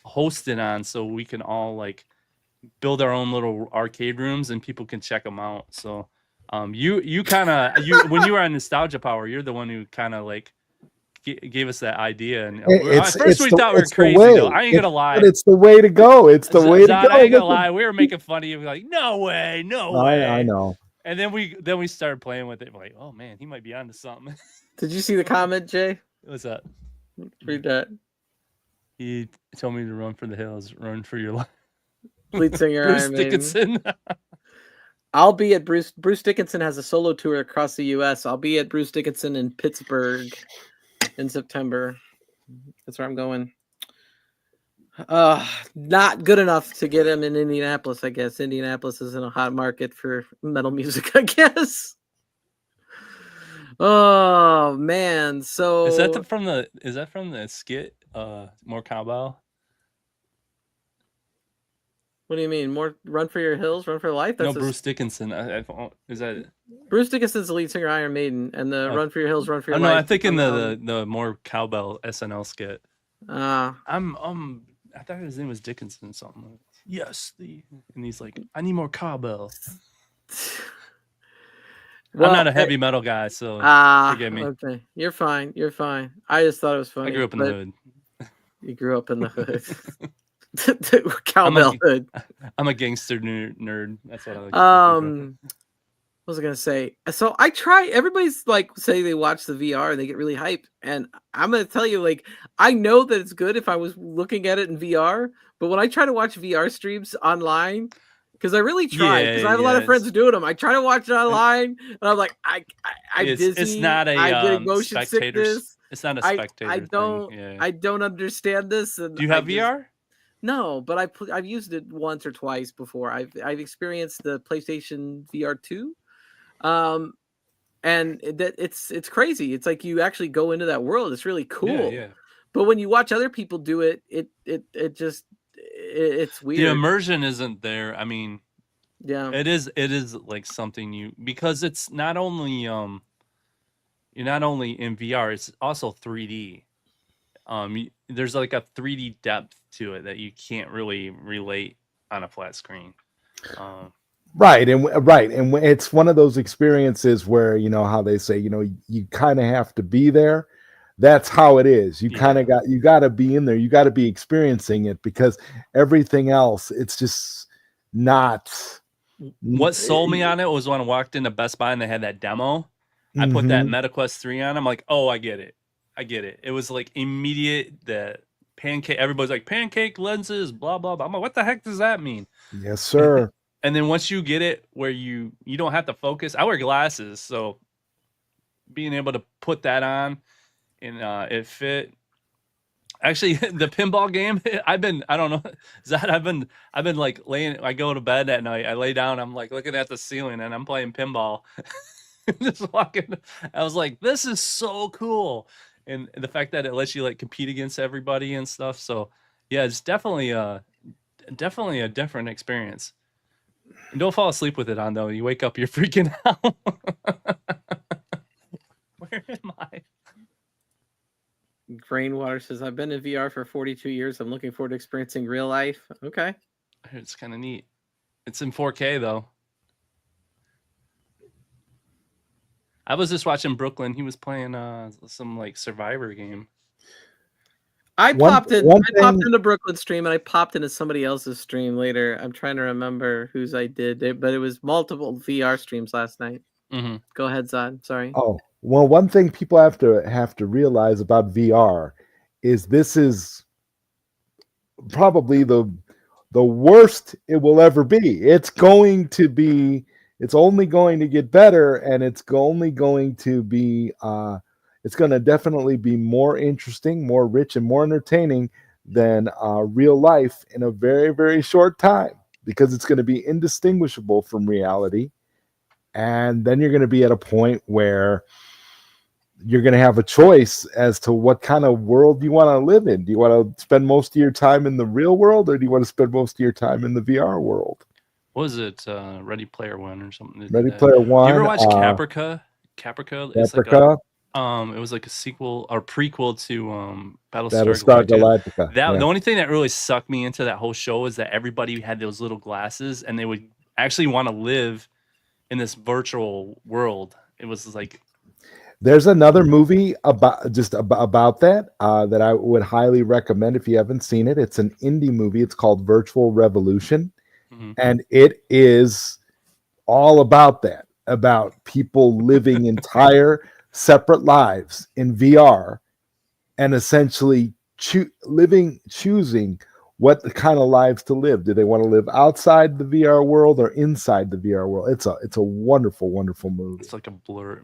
host it on, so we can all like build our own little arcade rooms and people can check them out. So you kind of when you were on Nostalgia Power, you're the one who kind of like gave us that idea, and at first we thought we were crazy. Though I ain't gonna lie, but it's the way to go. It's the way to go. I ain't gonna lie, we were making fun of you, like no way. I know. And then we started playing with it. We're like, oh man, he might be onto something. Did you see the comment, Jay? What's that? Read that. He told me to run for the hills, run for your life. Lead singer Bruce Iron Maiden. Dickinson. I'll be at Bruce Dickinson has a solo tour across the U.S. I'll be at Bruce Dickinson in Pittsburgh in September. That's where I'm going. Not good enough to get him in Indianapolis, I guess. Indianapolis is in a hot market for metal music, I guess. Oh man. So is that from the skit More Cowbell? What do you mean? More Run for Your Hills, Run for Your Life? That's Bruce Dickinson. Is that it? Bruce Dickinson's the lead singer of Iron Maiden, and the Run for Your Hills, Run for Your Life. No, I'm thinking the More Cowbell SNL skit. I thought his name was Dickinson something. Like, yes, and he's like, I need more cowbell. Well, I'm not a heavy metal guy, so forgive me. Okay, you're fine. You're fine. I just thought it was funny. I grew up in the hood. You grew up in the hood. The cowbell hood. I'm a gangster nerd. That's what I like. What was I gonna say? So I try. Everybody's like say they watch the VR and they get really hyped, and I'm gonna tell you, like, I know that it's good if I was looking at it in VR, but when I try to watch VR streams online, because I really try, because I have a lot of friends doing them. I try to watch it online, and I'm like, I'm dizzy. It's not a I get motion sickness. It's not a spectator. I don't understand this. And do you have VR? No, but I've used it once or twice before. I've experienced the PlayStation VR 2. And it's crazy. It's like you actually go into that world. It's really cool. Yeah. But when you watch other people do it, it's weird. The immersion isn't there. I mean, yeah, it is like something because it's not only you're not only in VR, it's also 3D. There's like a 3D depth to it that you can't really relate on a flat screen. Right, and it's one of those experiences where, you know how they say, you know, you kind of have to be there. That's how it is. You got to be in there. You got to be experiencing it, because everything else, it's just not. What sold me on it was when I walked into Best Buy and they had that demo. I put that MetaQuest 3 on. I'm like, oh, I get it. It was like immediate. The pancake. Everybody's like, pancake lenses, blah blah blah. I'm like, what the heck does that mean? Yes, sir. And then once you get it where you don't have to focus, I wear glasses, so being able to put that on and it fit. Actually, the pinball game, I've been like laying. I go to bed at night. I lay down. I'm like looking at the ceiling and I'm playing pinball, just walking. I was like, this is so cool, and the fact that it lets you like compete against everybody and stuff. So yeah, it's definitely a different experience. And don't fall asleep with it on, though. You wake up, you're freaking out. Where am I? Grainwater says, I've been in VR for 42 years. I'm looking forward to experiencing real life. Okay. It's kind of neat. It's in 4K, though. I was just watching Brooklyn. He was playing some like Survivor game. I popped into Brooklyn stream, and I popped into somebody else's stream later. I'm trying to remember whose I did, but it was multiple VR streams last night. Mm-hmm. Go ahead, Zod. Sorry. Oh, well, one thing people have to realize about VR is this is probably the worst it will ever be. It's going to be It's only going to get better, and it's only going to be it's going to definitely be more interesting, more rich, and more entertaining than real life in a very, very short time, because it's going to be indistinguishable from reality. And then you're going to be at a point where you're going to have a choice as to what kind of world you want to live in. Do you want to spend most of your time in the real world, or do you want to spend most of your time in the VR world? What was it? Ready Player One or something? Ready Player One. You ever watch Caprica? Caprica? It's Caprica? It was like a sequel or prequel to Battlestar Galactica. The only thing that really sucked me into that whole show is that everybody had those little glasses, and they would actually want to live in this virtual world. It was like, there's another movie about that that I would highly recommend if you haven't seen it. It's an indie movie. It's called Virtual Revolution, and it is all about that, about people living entire separate lives in VR, and essentially choosing what the kind of lives to live. Do they want to live outside the VR world or inside the VR world? It's a wonderful, wonderful movie. It's like a blur.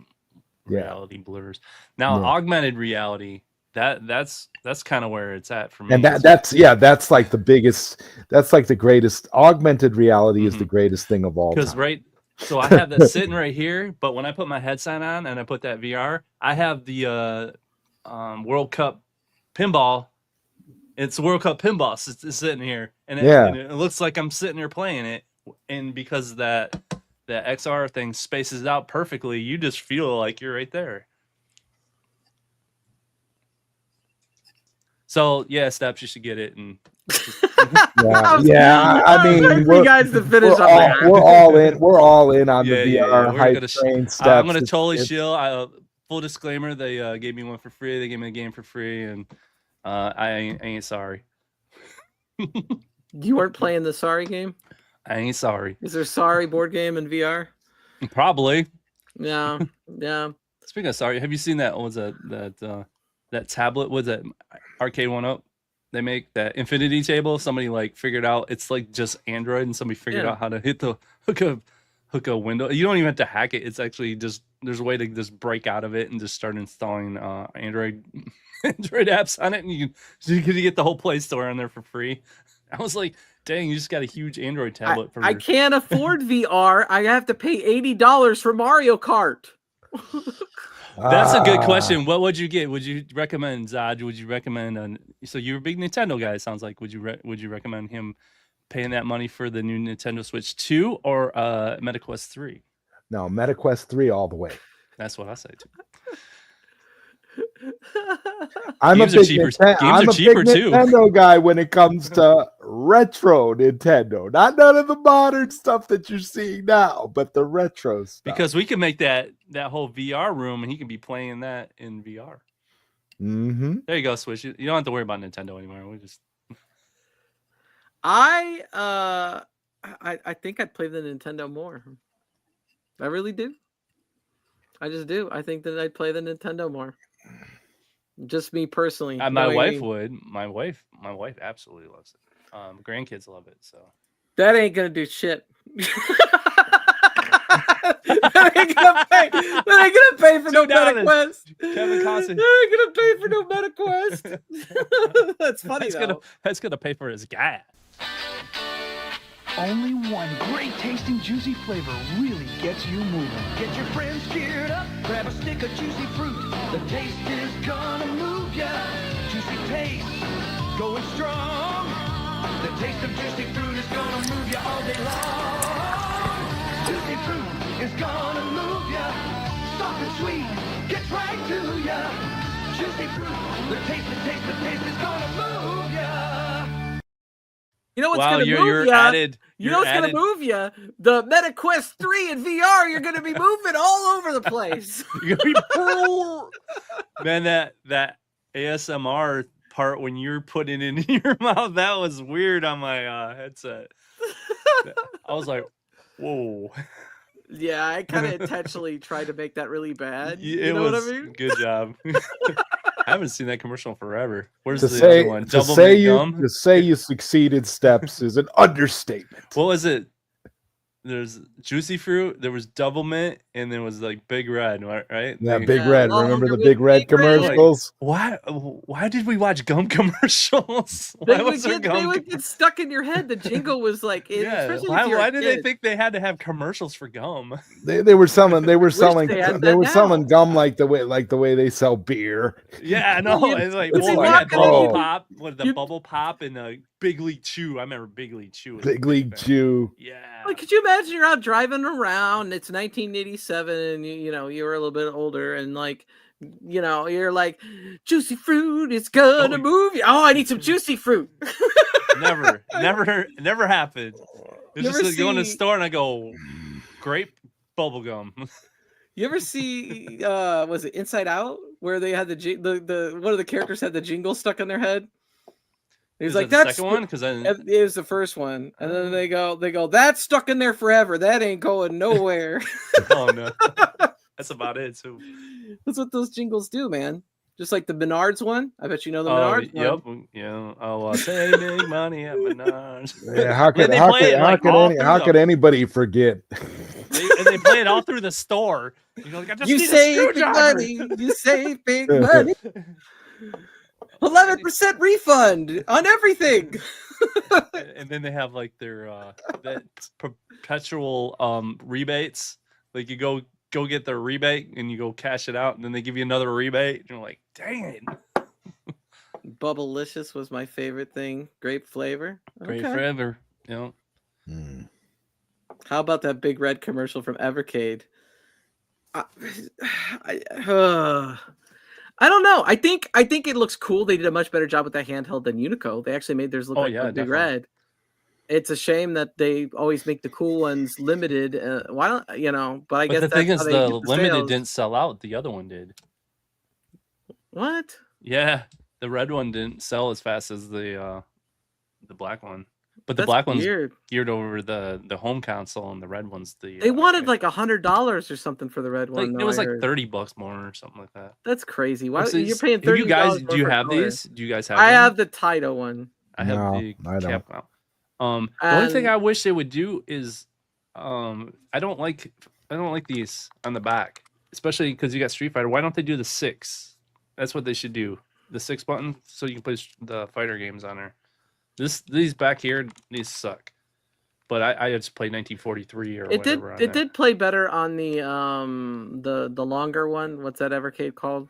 Reality blurs. Now augmented reality, that's kind of where it's at for me. And that's like the biggest, that's like the greatest. Augmented reality is the greatest thing of all time. Right. So I have that sitting right here, but when I put my headset on and I put that VR, I have the World Cup pinball. It's World Cup pinball. It's sitting here, and it looks like I'm sitting here playing it. And because that XR thing spaces out perfectly, you just feel like you're right there. So yeah, Steps, you should get it. And I mean, you guys to finish we're all in on the VR hype train. Steps. I'm gonna totally chill. Full disclaimer: they gave me one for free. They gave me the game for free, and I ain't sorry. You weren't playing the Sorry game? I ain't sorry. Is there Sorry board game in VR? Probably. Yeah. Speaking of Sorry, have you seen that? What was that tablet? Was that Arcade 1-Up? They make that infinity table. Somebody like figured out it's like just Android, and somebody figured out how to hit the hook a window. You don't even have to hack it. It's actually just there's a way to just break out of it and just start installing Android apps on it, and you can get the whole Play Store on there for free. I was like, dang, you just got a huge Android tablet. I can't afford VR. I have to pay $80 for Mario Kart. That's a good question. What would you get? Would you recommend Zod? Would you recommend? So you're a big Nintendo guy. It sounds like. Would you recommend him paying that money for the new Nintendo Switch 2 or MetaQuest 3? No, MetaQuest 3 all the way. That's what I say too. I'm a big Nintendo guy when it comes to retro Nintendo. Not none of the modern stuff that you're seeing now, but the retro stuff. Because we can make that whole VR room, and he can be playing that in VR. Mm-hmm. There you go, Switch. You don't have to worry about Nintendo anymore. We just. I think I'd play the Nintendo more. I really do. I just do. I think that I'd play the Nintendo more. Just me personally. My wife would. My wife absolutely loves it. Grandkids love it. So that ain't gonna do shit. That ain't gonna pay for no MetaQuest. Kevin Costner. They ain't gonna pay for no MetaQuest. That's funny. That's gonna pay for his gas. Only one great tasting juicy flavor really gets you moving. Get your friends cheered up, grab a stick of juicy fruit. The taste is gonna move ya. Juicy taste, going strong. The taste of juicy fruit is gonna move ya all day long. Juicy fruit is gonna move ya. Soft and sweet, gets right to ya. Juicy fruit, the taste is gonna move ya. You know what's gonna move you? You know what's gonna move you? The MetaQuest 3 in VR. You're gonna be moving all over the place. You're gonna be man, that ASMR part when you're putting it in your mouth, that was weird on my headset. I was like, whoa. Yeah, I kind of intentionally tried to make that really bad. You know what I mean? Good job. I haven't seen that commercial forever. Where's the other one? To say you succeeded, Steps, is an understatement. What was it? there's Juicy Fruit, there was Double Mint, and there was like Big Red, right? Yeah, Like, Big Red. longer Remember the with Big Red Big Red. commercials? why did we watch gum commercials? They Why would was there get they gum? would get stuck in your head. The jingle was like, Yeah. especially if you're Why a did they kid. think they had to have commercials for gum? They were selling they had that now. selling gum like the way they sell beer. Yeah, I know. Well, It's like, it's well, we like, had Bubble bro. Pop. What the You- Bubble Pop and Big League Chew? I remember Big League Chew. was a Big big League thing. Chew. Yeah. Like, could you imagine you're out driving around? It's 1987, and you know you're a little bit older, and like, you know, you're like, juicy fruit is gonna move you. Oh, I need some juicy fruit. Never happened. It's Never just like, go in the see- store and I go, grape bubble gum. You ever see was it Inside Out, where they had the one of the characters had the jingle stuck in their head? He was Is like, that the "That's second one?" Because I it was the first one, and then they go, "That's stuck in there forever. That ain't going nowhere." oh no, that's about it. So That's what those jingles do, man. Just like the Menards one. I bet you know the oh Menards yep, one. yeah. Oh, saving money at Menards. Yeah, how could they how play could it, how like, could all any, through how the- could anybody forget? They play it all through the store. You know, like, I just You need a save big screwdriver. money. You save big money. 11% refund on everything. And then they have like their that perpetual rebates. Like you go get their rebate and you go cash it out, and then they give you another rebate. And you're like, dang it. Bubblicious was my favorite thing. Grape flavor. Great Okay. forever. You know. Hmm. How about that Big Red commercial from Evercade? I don't know. I think it looks cool. They did a much better job with that handheld than Unico. They actually made theirs look like a Big definitely. Red. It's a shame that they always make the cool ones limited. Why don't you know? But I But guess the thing that's is, how they the get the limited sales. didn't sell out. The other one did. What? Yeah, the red one didn't sell as fast as the black one. But the That's black one's weird. geared over the home console, and the red one's the. They wanted arcade. like $100 or something for the red Like, one. it though, was I like heard. $30 more or something like that. That's crazy. Why What's you're this- paying have you $30? guys? Do you more for have color? these? Do you guys have? I them? have the Taito one. I have No, the I don't. Capcom. The only thing And- I wish they would do is, I don't like these on the back, especially because you got Street Fighter. Why don't they do the 6? That's what they should do. The 6 button, so you can play the fighter games on there. These back here, these suck. But I just played 1943 or It did. whatever. It did play better on the longer one. What's that Evercade called?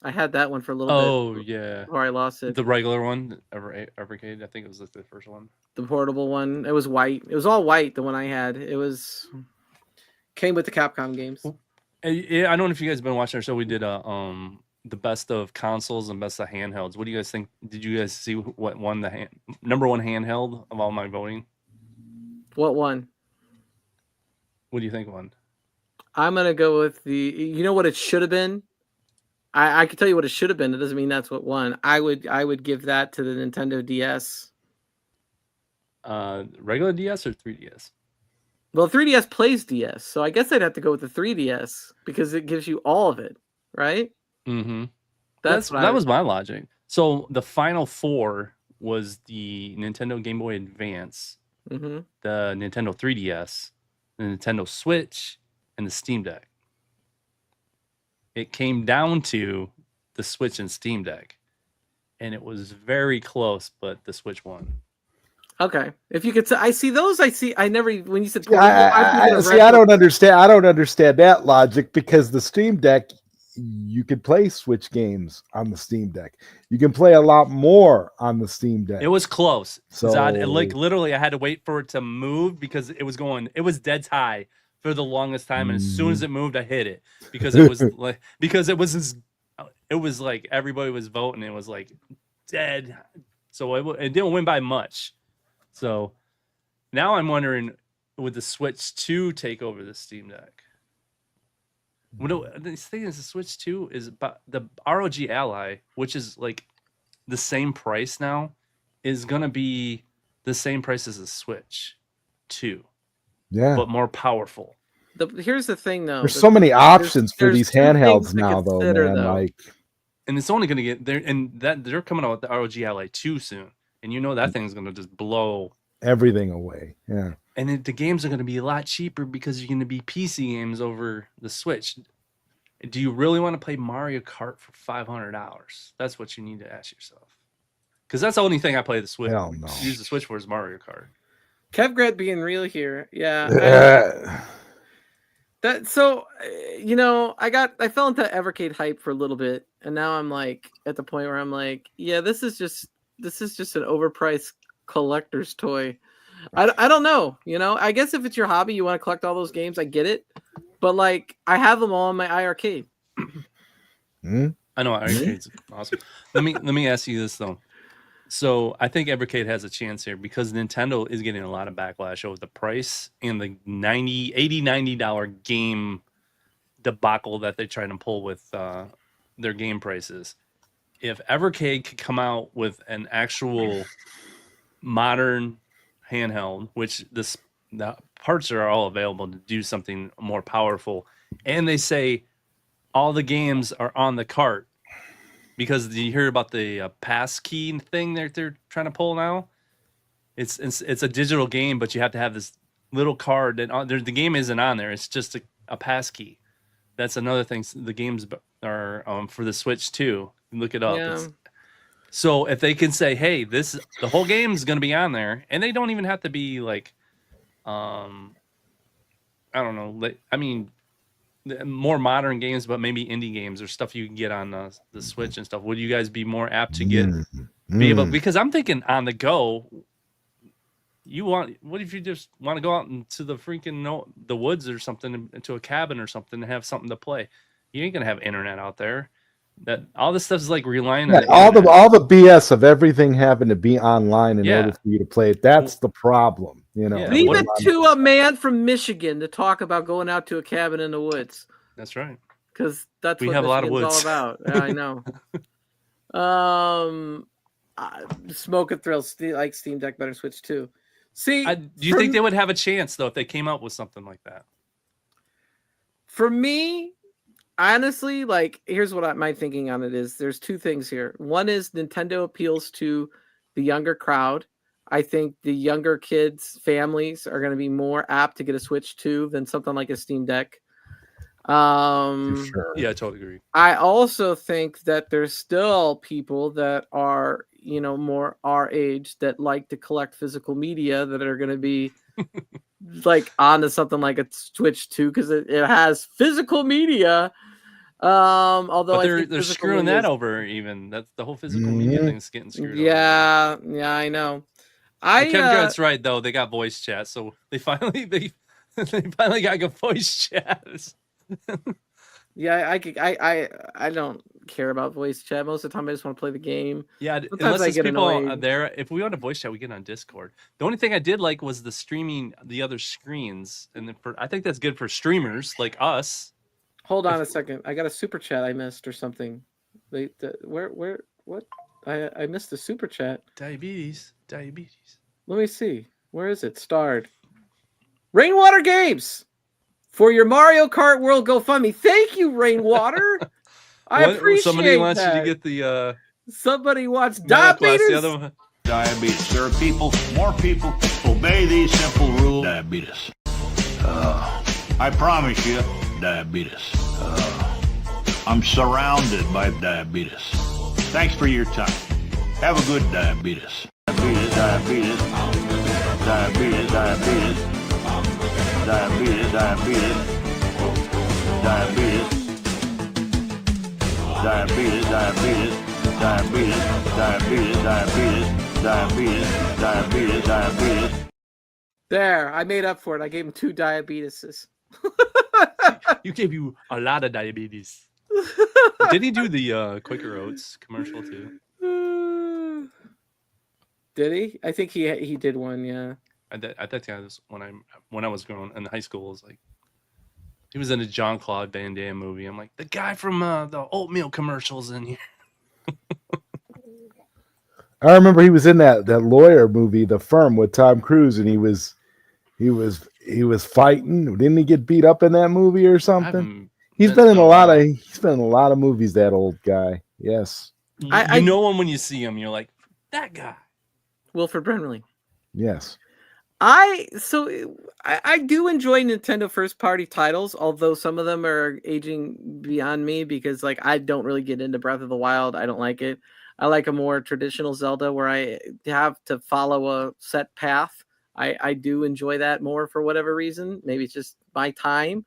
I had that one for a little Oh bit yeah, before I lost it. the regular one, Evercade. I think it was like the first one. The portable one. It was white. It was all white. The one I had. It was came with the Capcom games. Yeah, I don't know if you guys have been watching our show. We did the best of consoles and best of handhelds. What do you guys think? Did you guys see what won the number one handheld of all my voting? What one? What do you think won? I'm gonna go with the. You know what it should have been. I can tell you what it should have been. It doesn't mean that's what won. I would give that to the Nintendo DS. Regular DS or 3DS? Well, 3DS plays DS, so I guess I'd have to go with the 3DS because it gives you all of it, right? Mm-hmm. That's what that was my logic. So the final 4 was the Nintendo Game Boy Advance, Mm-hmm. the Nintendo 3DS, the Nintendo Switch, and the Steam Deck. It came down to the Switch and Steam Deck, and it was very close, but the Switch won. Okay, if you could say, I see those. I never when you said. See, I don't understand. I don't understand that logic because the Steam Deck, you can play Switch games on the Steam Deck. You can play a lot more on the Steam Deck. It was close. So- Like literally, I had to wait for it to move because it was dead high for the longest time, and as soon as it moved, I hit it because it was like everybody was voting. It was like dead, so it didn't win by much. So now I'm wondering, would the Switch 2 take over the Steam Deck? The thing is, the Switch 2 is about the ROG Ally, which is like the same price now, is gonna be the same price as the Switch 2, Yeah. but more powerful. Here's the thing, though. There's so many options for there's these two things handhelds to now, though, consider, man. though. Like, And it's only gonna get there, and that they're coming out with the ROG Ally 2 soon, and you know that thing's gonna just blow. everything away. Yeah. and the games are going to be a lot cheaper because you're going to be PC games over the Switch. Do you really want to play Mario Kart for $500? That's what you need to ask yourself. Because that's the only thing I play the Switch. Hell no. Use the Switch for is Mario Kart. Kevgret being real here, yeah. I fell into Evercade hype for a little bit, and now I'm like at the point where I'm like, yeah, this is just an overpriced collector's toy. I don't know, I guess if it's your hobby, you want to collect all those games, I get it, but like I have them all on my iArcade. I know iArcade's awesome. Let me ask you this though. So I think Evercade has a chance here because Nintendo is getting a lot of backlash over the price and the $90 game debacle that they try to pull with their game prices. If Evercade could come out with an actual modern handheld, which the parts are all available to do something more powerful, and they say all the games are on the cart, because you hear about the pass key thing they're trying to pull now. It's a digital game, but you have to have this little card that the game isn't on there. It's just a pass key. That's another thing. The games are for the Switch too. Look it up. Yeah. So if they can say, hey, the whole game is going to be on there, and they don't even have to be like, I don't know. I mean, more modern games, but maybe indie games or stuff you can get on the Switch and stuff. Would you guys be more apt to be able? Because I'm thinking on the go. What if you just want to go out into the freaking the woods or something, into a cabin or something, and have something to play? You ain't gonna have internet out there. That all this stuff is like relying on all the BS of everything having to be online in order for you to play it. That's the problem, Leave it to a man from Michigan to talk about going out to a cabin in the woods. That's right, because that's we what have a lot of Michigan's woods. all about. Yeah, I know. Smoke and Thrill like Steam Deck better Switch too. See, do you think they would have a chance though if they came up with something like that? For me, honestly, like here's what my thinking on it is. There's two things here. One is Nintendo appeals to the younger crowd. I think the younger kids' families are going to be more apt to get a Switch 2 than something like a Steam Deck. Sure. Yeah, I totally agree. I also think that there's still people that are, more our age that like to collect physical media that are going to be like onto something like a Switch 2 because it has physical media. Although they're screwing that over. Even that's the whole physical media thing's getting screwed over. Yeah, I know. Kevgret's right though. They got voice chat, so they finally got good voice chat. Yeah, I don't care about voice chat. Most of the time, I just want to play the game. Yeah, sometimes unless I there's get people annoyed. there. If we want to voice chat, we get on Discord. The only thing I did like was the streaming the other screens, and I think that's good for streamers like us. Hold on a second. I got a super chat I missed or something. Where what? I missed the super chat. Diabetes. Let me see. Where is it? Starred. Rainwater Games for your Mario Kart World GoFundMe. Thank you, Rainwater. I appreciate somebody wants that. you to get the. Somebody wants diabetes. diabetes. The other one. Diabetes. There are more people obey these simple rules. Diabetes. I promise you, diabetes. I'm surrounded by diabetes. Thanks for your time. Have a good diabetes. Diabetes, diabetes. Diabetes, diabetes. Diabetes, diabetes. Diabetes. Diabetes, diabetes. Diabetes, diabetes, diabetes. Diabetes, diabetes. There, I made up for it. I gave him 2 diabeteses. You gave you a lot of diabetes. Did he do the Quaker Oats commercial too? Did he? I think he did one. Yeah. At that time, when I was growing in high school, it was like he was in a Jean-Claude Van Damme movie. I'm like, the guy from the oatmeal commercials in here. I remember he was in that lawyer movie, The Firm, with Tom Cruise, and he was fighting. Didn't he get beat up in that movie or something? He's been in a lot of movies. That old guy. Yes. You know him when you see him. You're like, that guy. Wilford Brimley. Yes. I do enjoy Nintendo first party titles, although some of them are aging beyond me because like I don't really get into Breath of the Wild. I don't like it. I like a more traditional Zelda where I have to follow a set path. I do enjoy that more for whatever reason. Maybe it's just my time.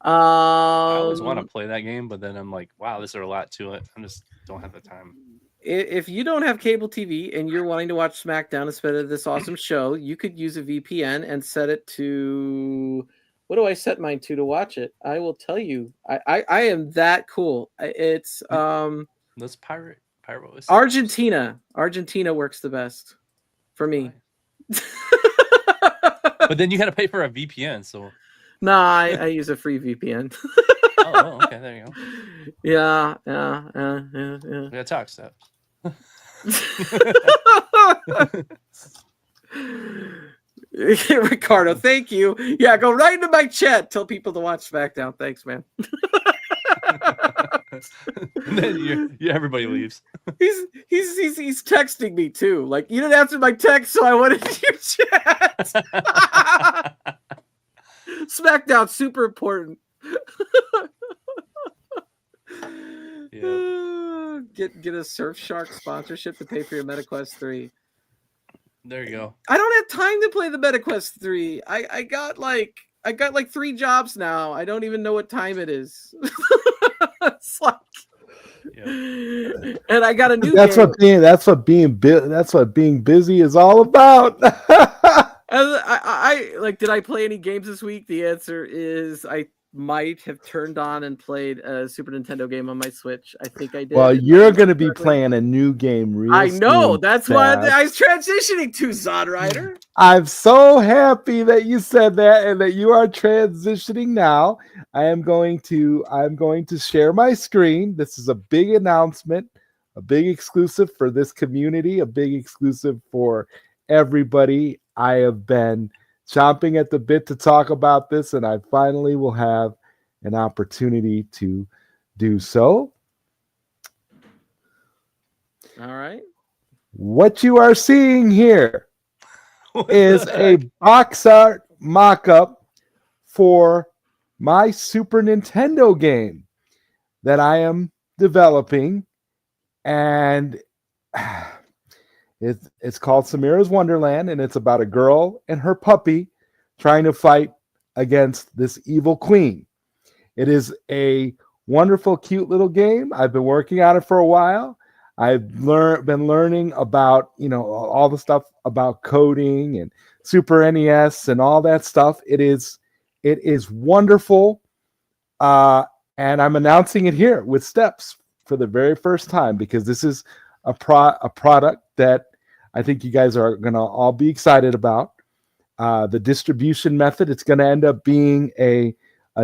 I always want to play that game, but then I'm like, wow, there's a lot to it. I just don't have the time. If you don't have cable TV and you're wanting to watch SmackDown instead of this awesome show, you could use a VPN and set it to, what do I set mine to watch it? I will tell you. I am that cool. It's Let's pirate. Argentina. Argentina works the best for me. But then you got to pay for a VPN, so. Nah, I use a free VPN. Oh, okay, there you go. Yeah. We got talk stuff. Ricardo, thank you. Yeah, go right into my chat. Tell people to watch SmackDown. Thanks, man. And then everybody leaves. He's texting me too. Like, you didn't answer my text, so I went into your chat. SmackDown, super important. Yeah. Get a Surfshark sponsorship to pay for your MetaQuest 3. There you go. I don't have time to play the MetaQuest 3. I got like 3 jobs now. I don't even know what time it is. It's like, and I got a new. That's what being busy is all about. I like. Did I play any games this week? The answer is I might have turned on and played a Super Nintendo game on my Switch. I think I did. Well, you're going to be playing a new game real I know. soon, That's why I was transitioning to Zodrider. I'm so happy that you said that and that you are transitioning now. I'm going to share my screen. This is a big announcement, a big exclusive for this community, a big exclusive for everybody. I have been chomping at the bit to talk about this, and I finally will have an opportunity to do so. All right. What you are seeing here is a box art mock-up for my Super Nintendo game that I am developing, and it's called Samira's Wonderland, and it's about a girl and her puppy trying to fight against this evil queen. It is a wonderful, cute little game. I've been working on it for a while. I've been learning about, all the stuff about coding and Super NES and all that stuff. It is wonderful, and I'm announcing it here with steps for the very first time because this is a product that I think you guys are going to all be excited about. The distribution method, it's going to end up being a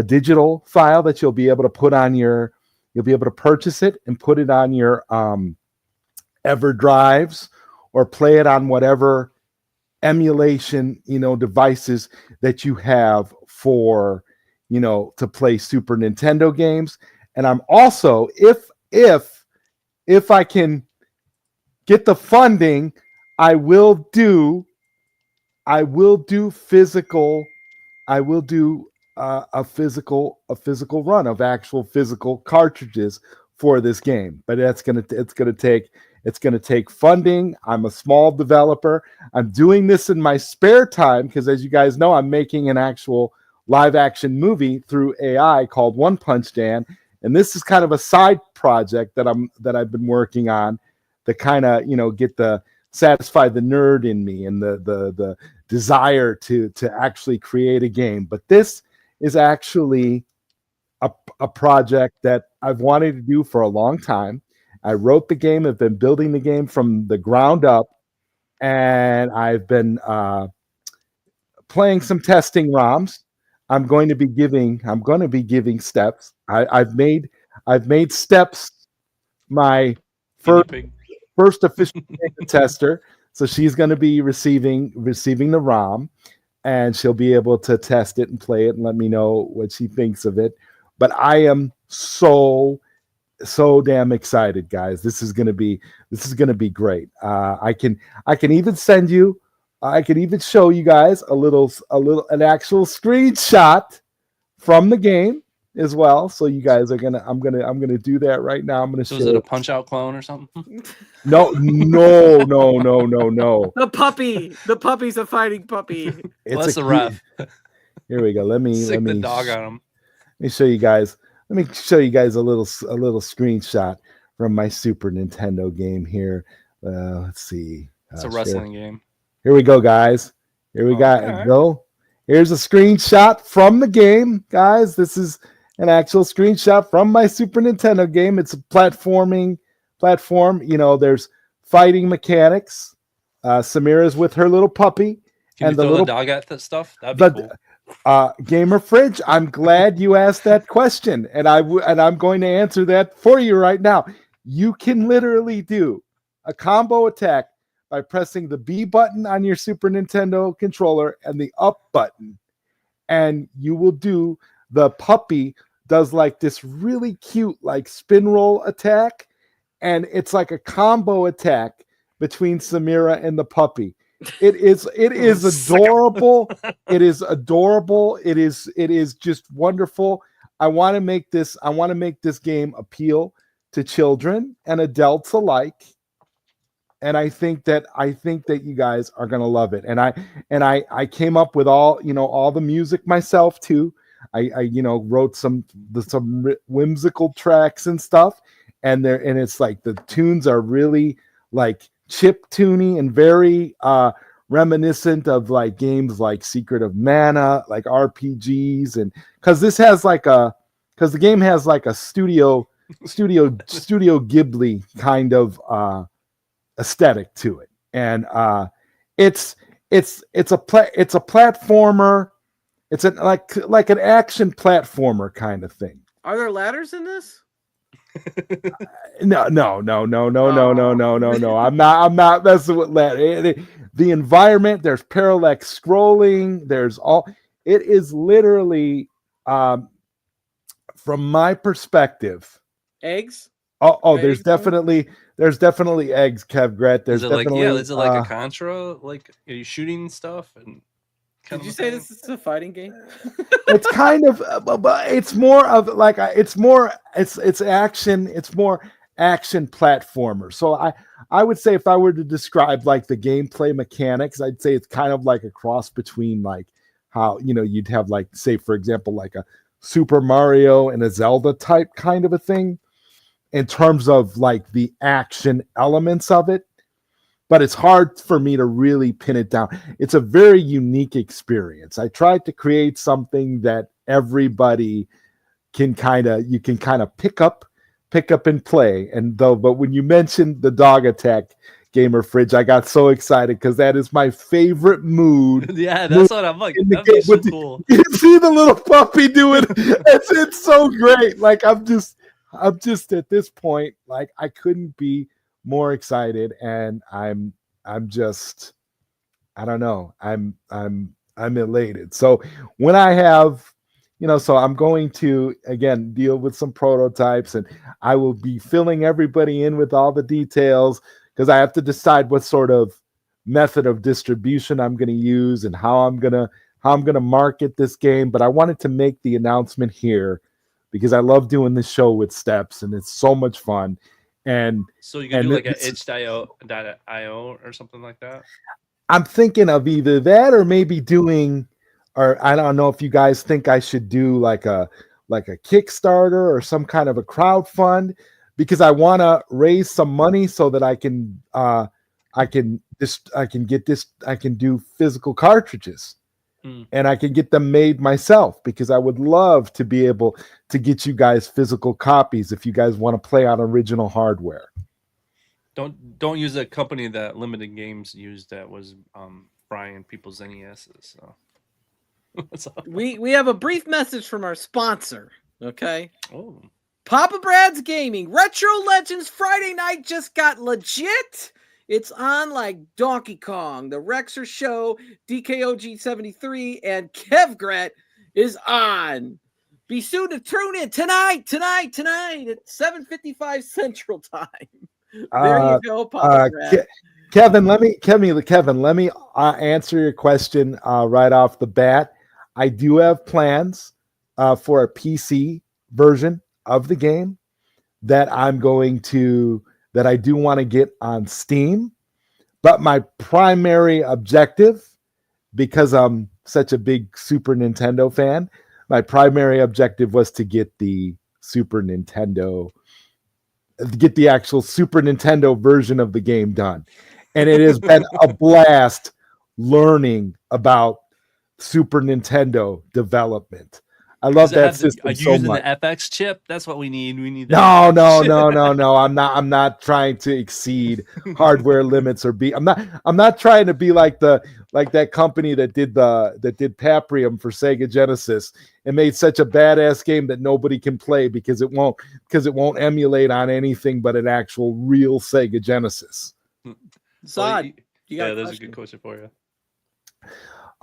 digital file that you'll be able to put on you'll be able to purchase it and put it on your EverDrives or play it on whatever emulation, devices that you have for, to play Super Nintendo games. And I'm also, if I can get the funding, I will do physical. I will do a physical run of actual physical cartridges for this game. But it's gonna take funding. I'm a small developer. I'm doing this in my spare time because, as you guys know, I'm making an actual live action movie through AI called One Punch Dan, and this is kind of a side project that I've been working on to kind of satisfy the nerd in me and the desire to actually create a game. But this is actually a project that I've wanted to do for a long time. I wrote the game, I've been building the game from the ground up, and I've been playing some testing ROMs. I'm going to be giving steps. I've made steps my first official beta tester, so she's going to be receiving the ROM, and she'll be able to test it and play it and let me know what she thinks of it. But I am so damn excited, guys. This is going to be great. I can even send you I could even show you guys an actual screenshot from the game as well. So you guys are I'm gonna do that right now. I'm gonna So show. is it a Punch Out clone or something? No. The puppy's a fighting puppy. It's That's a the ref. Here we go. Let me Sick the dog on him. Let me show you guys. Let me show you guys a little screenshot from my Super Nintendo game here. Let's see. It's a wrestling game. Here we go, guys. Here we go. Here's a screenshot from the game, guys. This is an actual screenshot from my Super Nintendo game. It's a platform. You know, there's fighting mechanics. Samira's with her little puppy. Can you throw the dog at that stuff? That'd be cool. Gamer Fridge, I'm glad you asked that question, and I'm going to answer that for you right now. You can literally do a combo attack by pressing the B button on your Super Nintendo controller and the up button, and you will do the puppy does like this really cute like spin roll attack, and it's like a combo attack between Samira and the puppy. It is adorable. It is adorable. It is just wonderful. I want to make this game appeal to children and adults alike. And I think that you guys are gonna love it. And I came up with all the music myself too. I wrote some whimsical tracks and stuff, and it's like the tunes are really like chip tuney and very reminiscent of like games like Secret of Mana, like RPGs, and because the game has like a studio Ghibli kind of aesthetic to it, and it's a platformer. It's like an action platformer kind of thing. Are there ladders in this? No. I'm not messing with ladder. The environment, there's parallax scrolling, it is literally from my perspective. Eggs? There's definitely eggs, Kevgret. Is it like a Contra? Like, are you shooting stuff? And did you say this is a fighting game? It's kind of, but it's more of like it's action. It's more action platformer. So I would say if I were to describe like the gameplay mechanics, I'd say it's kind of like a cross between like how you'd have like, say for example, like a Super Mario and a Zelda type kind of a thing in terms of like the action elements of it. But it's hard for me to really pin it down. It's a very unique experience. I tried to create something that everybody can kind of pick up and play. But when you mentioned the dog attack, Gamer Fridge, I got so excited because that is my favorite mood. Yeah, that's what I'm like. That'd be so cool. You see the little puppy do it. It's so great. Like I'm just at this point, like I couldn't be more excited, and I'm just, I don't know, I'm elated. So when I have, so I'm going to again deal with some prototypes, and I will be filling everybody in with all the details because I have to decide what sort of method of distribution I'm going to use and how I'm going to market this game. But I wanted to make the announcement here because I love doing this show with Steps, and it's so much fun. And so you can do like an itch.io or something like that. I'm thinking of either that or maybe doing, or I don't know if you guys think I should do like a Kickstarter or some kind of a crowd fund, because I want to raise some money so that I can do physical cartridges. And I can get them made myself, because I would love to be able to get you guys physical copies if you guys want to play on original hardware. Don't use a company that Limited Games used that was frying people's NESs. So we have a brief message from our sponsor. Okay. Oh. Papa Brad's Gaming Retro Legends Friday night just got legit. It's on like Donkey Kong, the Rexer Show, DKOG 73, and Kevgret is on. Be soon to tune in tonight at 7:55 Central Time. There you go, Papa Brad. Kevin, let me answer your question right off the bat. I do have plans for a PC version of the game that I do want to get on Steam. But my primary objective, because I'm such a big Super Nintendo fan, my primary objective was to get the actual Super Nintendo version of the game done. And it has been a blast learning about Super Nintendo development. I love that system so using much. the FX chip? That's what we need. We need that. No. I'm not trying to exceed hardware limits or I'm not trying to be like that company that did Paprium for Sega Genesis and made such a badass game that nobody can play because it won't emulate on anything but an actual real Sega Genesis. Sod, there's a good question for you.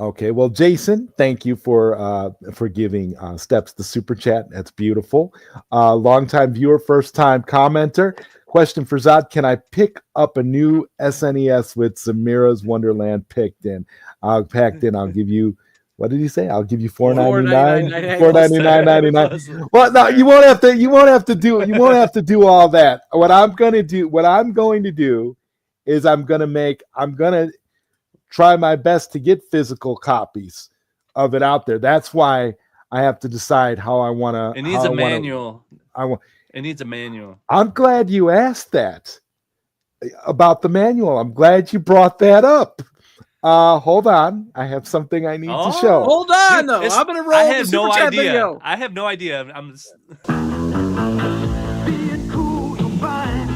Okay, well, Jason, thank you for giving Steps the super chat. That's beautiful. Longtime viewer, first time commenter. Question for Zod: can I pick up a new SNES with Samira's Wonderland packed in? I'll give you. What did he say? I'll give you $4.99. $4.99.99. Well, no, you won't have to do all that. What I'm going to do is I'm going to try my best to get physical copies of it out there. That's why I have to decide how I want to. It needs a manual. It needs a manual. I'm glad you asked that about the manual. I'm glad you brought that up. Hold on. I have something I need to show. Hold on, though. I'm going to roll the super chat video. I have no idea. I'm just... Being cool and fine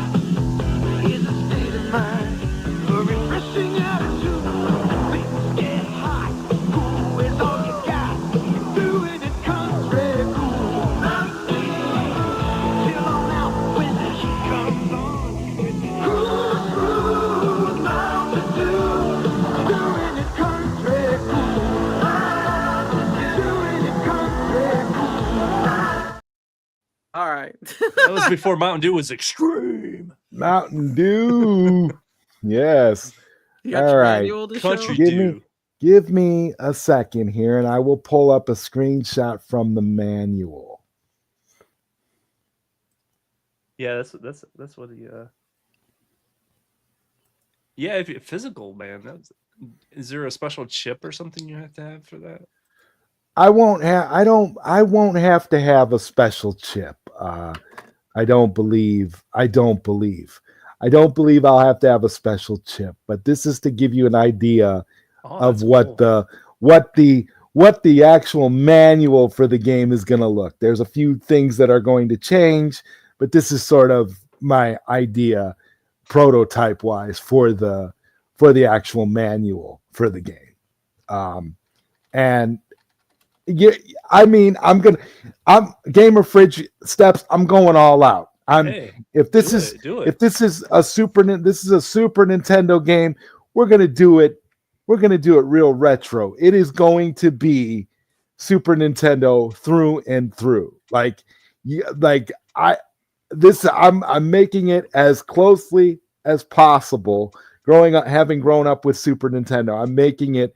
is a state of mind. A refreshing attitude. Things get hot. Cool is all you got. Doing it comes very cool. Chill on out when the heat comes on. Cool, Mountain Dew. Doing it comes very cool. Doing it comes very cool. All right. That was before Mountain Dew was extreme. Mountain Dew. Yes. All right. Country Dew. Give me a second here, and I will pull up a screenshot from the manual. Yeah, that's what he. Yeah, if you're physical, man. Is there a special chip or something you have to have for that? I won't have to have a special chip. I don't believe I'll have to have a special chip, but this is to give you an idea of what the actual manual for the game is going to look. There's a few things that are going to change, but this is sort of my idea prototype wise for the actual manual for the game. And yeah, I mean, I'm Gamer Fridge Steps. I'm going all out. If this is a Super Nintendo game, we're gonna do it. We're gonna do it real retro. It is going to be Super Nintendo through and through. I'm making it as closely as possible. Having grown up with Super Nintendo, I'm making it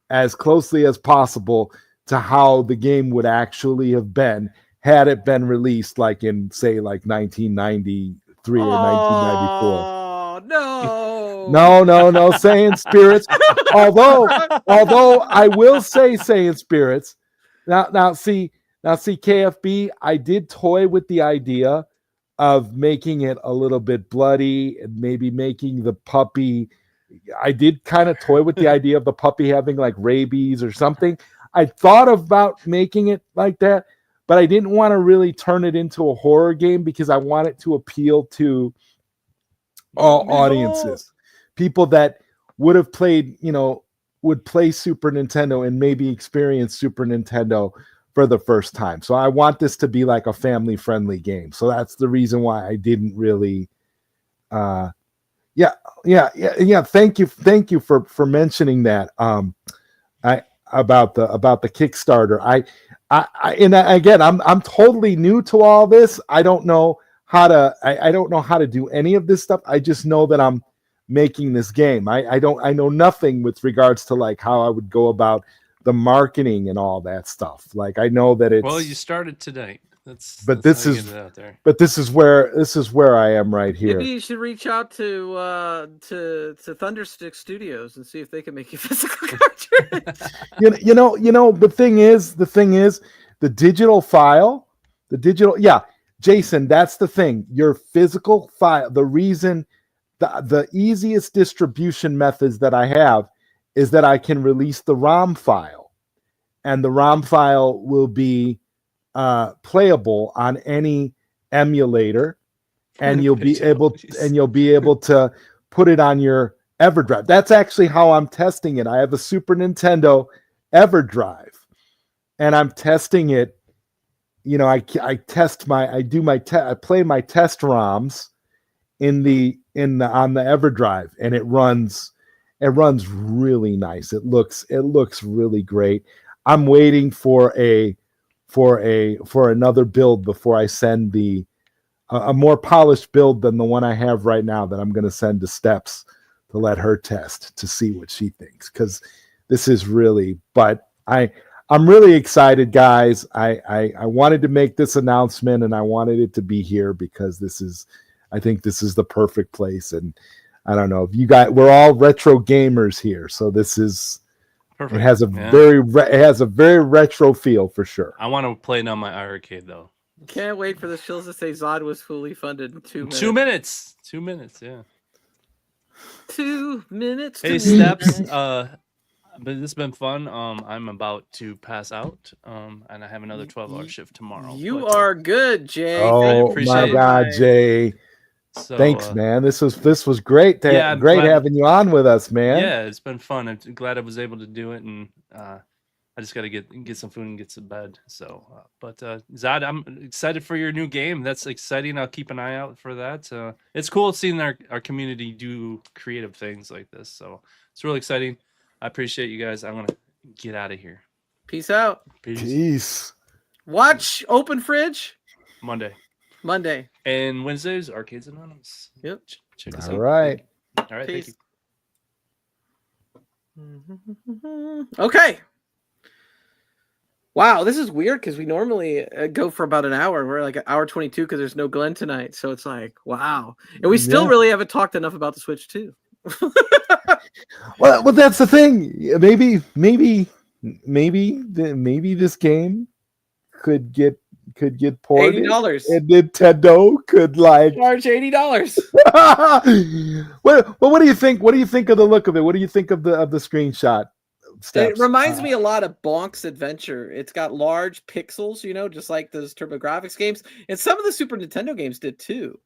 as closely as possible to how the game would actually have been had it been released like in say like 1993 or 1994. No, saying spirits. although I will say saying spirits. Now see KFB, I did toy with the idea of making it a little bit bloody and maybe making the puppy. I did kind of toy with the idea of the puppy having like rabies or something. I thought about making it like that, but I didn't want to really turn it into a horror game because I want it to appeal to all audiences. People that would have played, would play Super Nintendo and maybe experience Super Nintendo for the first time. So I want this to be like a family-friendly game. So that's the reason why I didn't really Yeah. Thank you for mentioning that. About the Kickstarter. I'm totally new to all this. I don't know how to do any of this stuff. I just know that I'm making this game. I know nothing with regards to like how I would go about the marketing and all that stuff. Like I know that it's Well, you started tonight. That's but that's this how you is get it out there. but this is where I am right here. Maybe you should reach out to Thunderstick Studios and see if they can make you physical cartridge. you know the thing is the digital file, Jason, that's the thing. Your physical file, the reason the easiest distribution methods that I have is that I can release the ROM file, and the ROM file will be playable on any emulator, and you'll be able to put it on your EverDrive. That's actually how I'm testing it. I have a Super Nintendo EverDrive, and I'm testing it. You know, I play my test ROMs on the EverDrive, and it runs really nice. It looks really great. I'm waiting for another build before I send a more polished build than the one I have right now that I'm going to send to Steps to let her test to see what she thinks, because this is really, but I'm really excited, guys. I wanted to make this announcement, and I wanted it to be here because I think this is the perfect place. And I don't know if you guys, we're all retro gamers here, so this is perfect. It has a very retro feel for sure. I want to play it on my arcade though. Can't wait for the Shills to say Zod was fully funded in 2 minutes. 2 minutes. 2 minutes, yeah. 2 minutes. Hey, Steps. But this has been fun. I'm about to pass out. And I have another 12-hour shift tomorrow. You are good, Jay. Oh my God, Jay. So, thanks, man. This was great. Great having you on with us, man. Yeah, it's been fun. I'm glad I was able to do it, and I just got to get some food and get to bed. So, Zod, I'm excited for your new game. That's exciting. I'll keep an eye out for that. It's cool seeing our community do creative things like this. So it's really exciting. I appreciate you guys. I'm gonna get out of here. Peace out. Peace. Watch Open Fridge Monday. And Wednesdays, Arcades Anonymous. Yep. Check us out. All right. Peace. Thank you. Okay. Wow, this is weird because we normally go for about an hour. We're like an hour 22 because there's no Glenn tonight. So it's like, wow. And we still really haven't talked enough about the Switch 2. well, that's the thing. Maybe this game could get ported. $80. And Nintendo could like charge $80. What do you think? What do you think of the look of it? What do you think of the screenshot? Steps? It reminds me a lot of Bonk's Adventure. It's got large pixels, just like those TurboGrafx games, and some of the Super Nintendo games did too.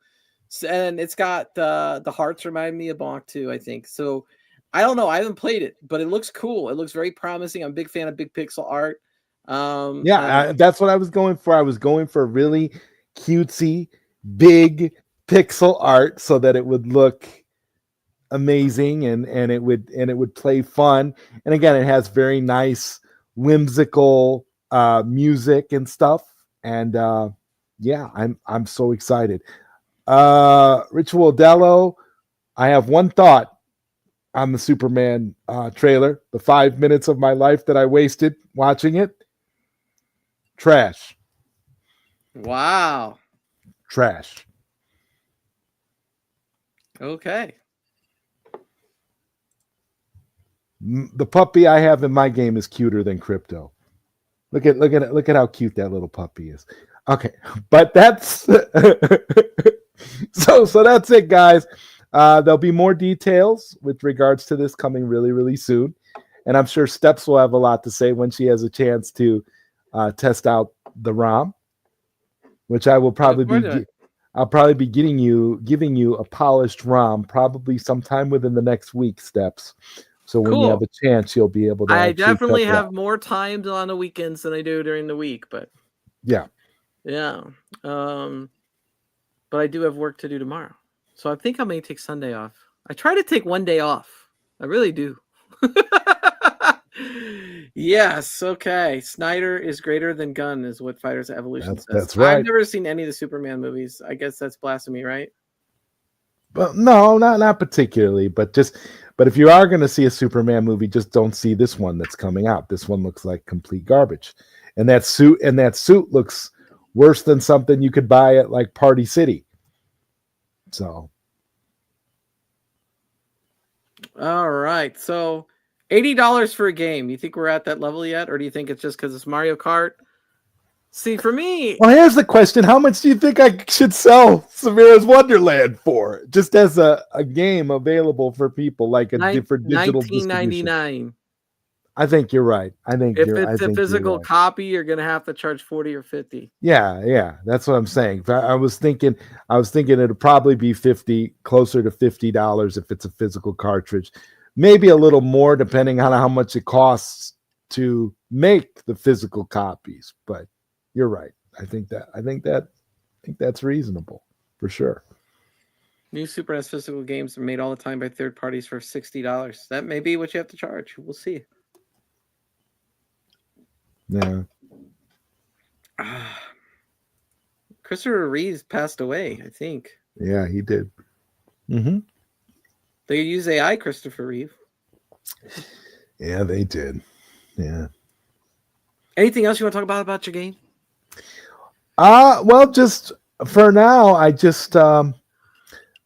And it's got the hearts remind me of Bonk too, I think. So I don't know. I haven't played it, but it looks cool. It looks very promising. I'm a big fan of big pixel art. That's what I was going for. I was going for really cutesy, big pixel art so that it would look amazing and it would play fun. And again, it has very nice, whimsical music and stuff. And I'm so excited. Ritual Dello, I have one thought on the Superman trailer. The 5 minutes of my life that I wasted watching it. Trash. Wow. Trash. Okay. The puppy I have in my game is cuter than Crypto. Look at how cute that little puppy is. Okay, but that's so that's it, guys. There'll be more details with regards to this coming really, really soon, and I'm sure Steps will have a lot to say when she has a chance to test out the ROM, which I will probably be. I'll probably be giving you a polished ROM probably sometime within the next week, Steps. So when you have a chance, you'll be able to. I definitely have more times on the weekends than I do during the week, but yeah. But I do have work to do tomorrow, so I think I may take Sunday off. I try to take one day off. I really do. Yes. Okay. Snyder is greater than Gunn is what Fighters Evolution says. That's right. I've never seen any of the Superman movies. I guess that's blasphemy, right? But no, not particularly. But if you are going to see a Superman movie, just don't see this one that's coming out. This one looks like complete garbage, and that suit looks worse than something you could buy at like Party City. So, all right. So, $80 for a game. You think we're at that level yet, or do you think it's just because it's Mario Kart? See, for me, well, here's the question: how much do you think I should sell Samira's Wonderland for, just as a game available for people, like a different digital distribution? $19.99. I think you're right. I think if you're. it's I a think physical you're right. copy, you're gonna have to charge 40 or 50. Yeah, that's what I'm saying. I was thinking it'd probably be closer to $50 if it's a physical cartridge, maybe a little more depending on how much it costs to make the physical copies. But you're right. I think that's reasonable for sure. New Super NES physical games are made all the time by third parties for $60. That may be what you have to charge. We'll see. Yeah. Christopher Reeves passed away, I think. Yeah, he did. Mm-hmm. They use AI, Christopher Reeve. Yeah, they did. Yeah. Anything else you want to talk about your game? Well, just for now, I just want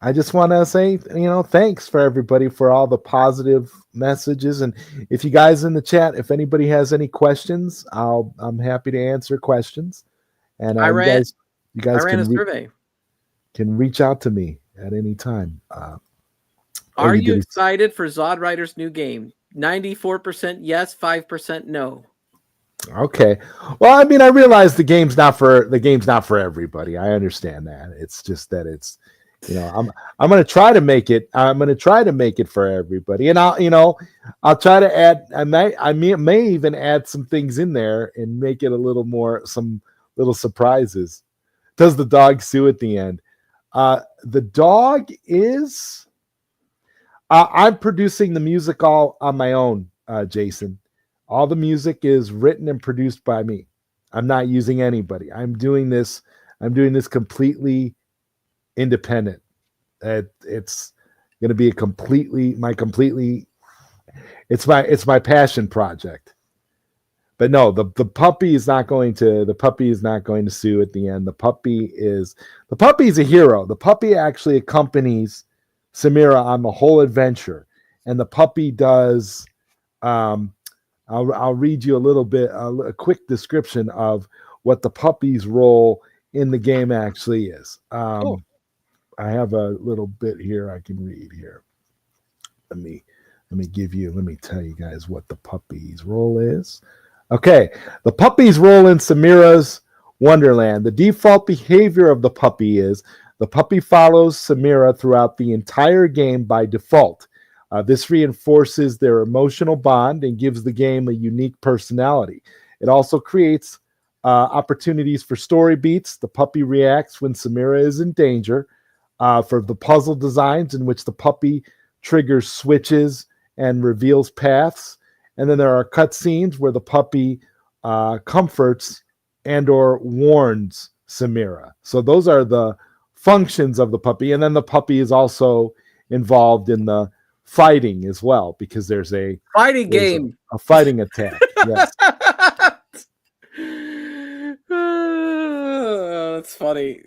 to say, thanks for everybody for all the positive messages. And if you guys in the chat, if anybody has any questions, I'm happy to answer questions. And you guys ran a survey. Can reach out to me at any time. Are you excited for Zod Rider's new game? 94% yes, 5% no. Okay. Well, I mean, I realize the game's not for everybody. I understand that. It's just that it's, I'm going to try to make it. I'm going to try to make it for everybody. And I'll try to add, I may even add some things in there and make it a little more, some little surprises. Does the dog sue at the end? The dog is, I'm producing the music all on my own, Jason. All the music is written and produced by me. I'm not using anybody. I'm doing this completely independent. It's going to be it's my passion project. But no, the puppy is not going to sue at the end. The puppy is a hero. The puppy actually accompanies Samira on the whole adventure, and the puppy does. I'll read you a little bit, a quick description of what the puppy's role in the game actually is. Cool. I have a little bit here I can read here. Let me tell you guys what the puppy's role is. Okay, the puppy's role in Samira's Wonderland. The default behavior of the puppy is the puppy follows Samira throughout the entire game by default. This reinforces their emotional bond and gives the game a unique personality. It also creates opportunities for story beats. The puppy reacts when Samira is in danger. For the puzzle designs in which the puppy triggers switches and reveals paths. And then there are cutscenes where the puppy comforts and or warns Samira. So those are the functions of the puppy. And then the puppy is also involved in the fighting as well, because there's a fighting game, a fighting attack. Yes. That's funny.